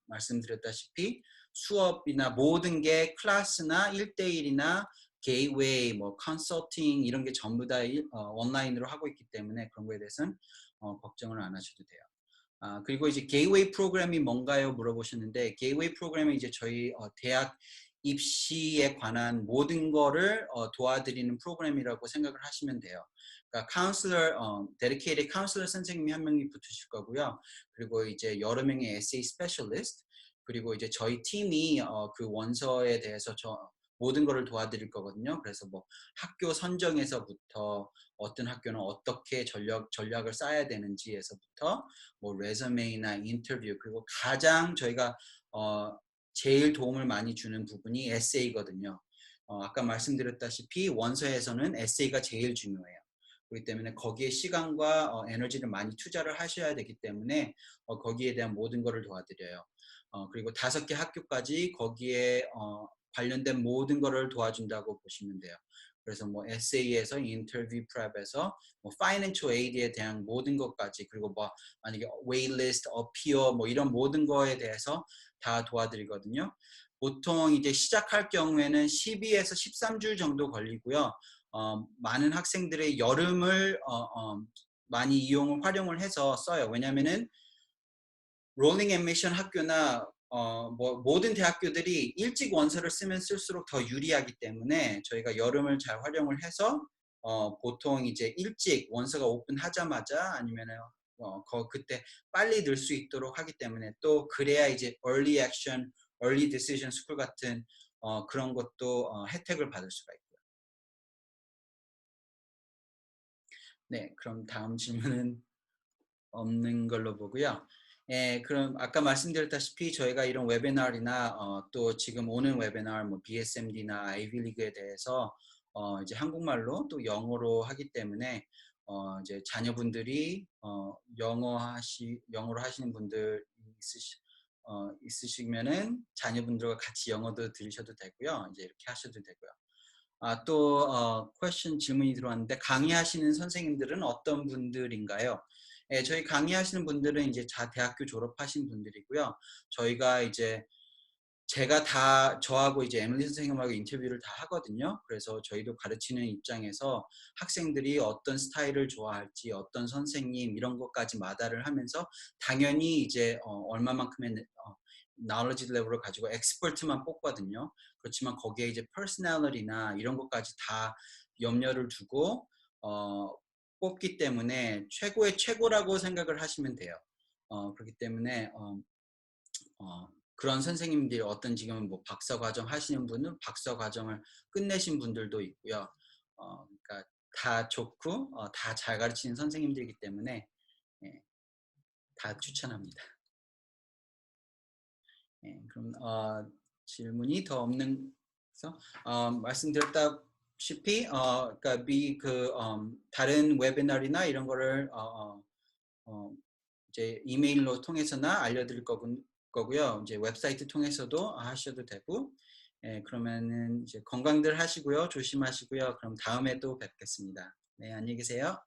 말씀드렸다시피 수업이나 모든 게 클래스나 1대1이나 게이웨이, 뭐 컨설팅 이런 게 전부 다 온라인으로 하고 있기 때문에 그런 거에 대해서는 걱정을 안 하셔도 돼요. 그리고 이제 게이웨이 프로그램이 뭔가요? 물어보셨는데 게이웨이 프로그램은 이제 저희 대학 입시에 관한 모든 거를 도와드리는 프로그램이라고 생각을 하시면 돼요. 그러니까 카운슬러, 데디케이티드 카운슬러 선생님이 한 명이 붙으실 거고요. 그리고 이제 여러 명의 에세이 스페셜리스트 그리고 이제 저희 팀이 그 원서에 대해서 모든 거를 도와드릴 거거든요. 그래서 뭐 학교 선정에서부터 어떤 학교는 어떻게 전략을 쌓아야 되는지에서부터 뭐 레저메이나 인터뷰 그리고 가장 저희가 제일 도움을 많이 주는 부분이 에세이거든요. 아까 말씀드렸다시피 원서에서는 에세이가 제일 중요해요. 그렇기 때문에 거기에 시간과 에너지를 많이 투자를 하셔야 되기 때문에 거기에 대한 모든 것을 도와드려요. 그리고 5개 학교까지 거기에 관련된 모든 것을 도와준다고 보시면 돼요. 그래서 뭐 에세이에서 인터뷰 프랩에서 뭐 파이낸셜 에이드에 대한 모든 것까지 그리고 뭐 만약에 웨이리스트, 어피어 뭐 이런 모든 거에 대해서 다 도와드리거든요. 보통 이제 시작할 경우에는 12에서 13주 정도 걸리고요. 많은 학생들의 여름을 많이 활용을 해서 써요. 왜냐면은 롤링 애미션 학교나 뭐 모든 대학교들이 일찍 원서를 쓰면 쓸수록 더 유리하기 때문에 저희가 여름을 잘 활용을 해서 보통 이제 일찍 원서가 오픈하자마자 아니면은 그때 빨리 늘 수 있도록 하기 때문에 또 그래야 이제 early action, early decision school 같은 그런 것도 혜택을 받을 수가 있고요. 네, 그럼 다음 질문은 없는 걸로 보고요. 예, 그럼 아까 말씀드렸다시피 저희가 이런 웨비나리나 또 지금 오는 웨비나 뭐 BSMD나 아이비리그에 대해서 이제 한국말로 또 영어로 하기 때문에 이제 자녀분들이 영어로 하시는 분들 있으시면은 자녀분들과 같이 영어도 들으셔도 되고요. 이제 이렇게 하셔도 되고요. 또 퀘션 질문이 들어왔는데 강의하시는 선생님들은 어떤 분들인가요? 예, 저희 강의하시는 분들은 이제 대학교 졸업하신 분들이고요. 저희가 이제 제가 저하고 이제 에밀리 선생님하고 인터뷰를 다 하거든요. 그래서 저희도 가르치는 입장에서 학생들이 어떤 스타일을 좋아할지, 어떤 선생님 이런 것까지 마다를 하면서 당연히 이제 얼마만큼의 knowledge 레벨을 가지고 엑스퍼트만 뽑거든요. 그렇지만 거기에 이제 퍼스널리티나 이런 것까지 다 염려를 두고 뽑기 때문에 최고의 최고라고 생각을 하시면 돼요. 그렇기 때문에 그런 선생님들이 어떤 지금 뭐 박사 과정 하시는 분은 박사 과정을 끝내신 분들도 있고요. 그러니까 다 좋고 다 잘 가르치는 선생님들이기 때문에 예, 다 추천합니다. 예, 그럼 질문이 더 없는 그래서 말씀드렸다시피 그러니까 다른 웨비나리나 이런 거를 이제 이메일로 통해서나 알려드릴 거고요. 이제 웹사이트 통해서도 하셔도 되고, 예, 그러면은 이제 건강들 하시고요, 조심하시고요. 그럼 다음에 또 뵙겠습니다. 네, 안녕히 계세요.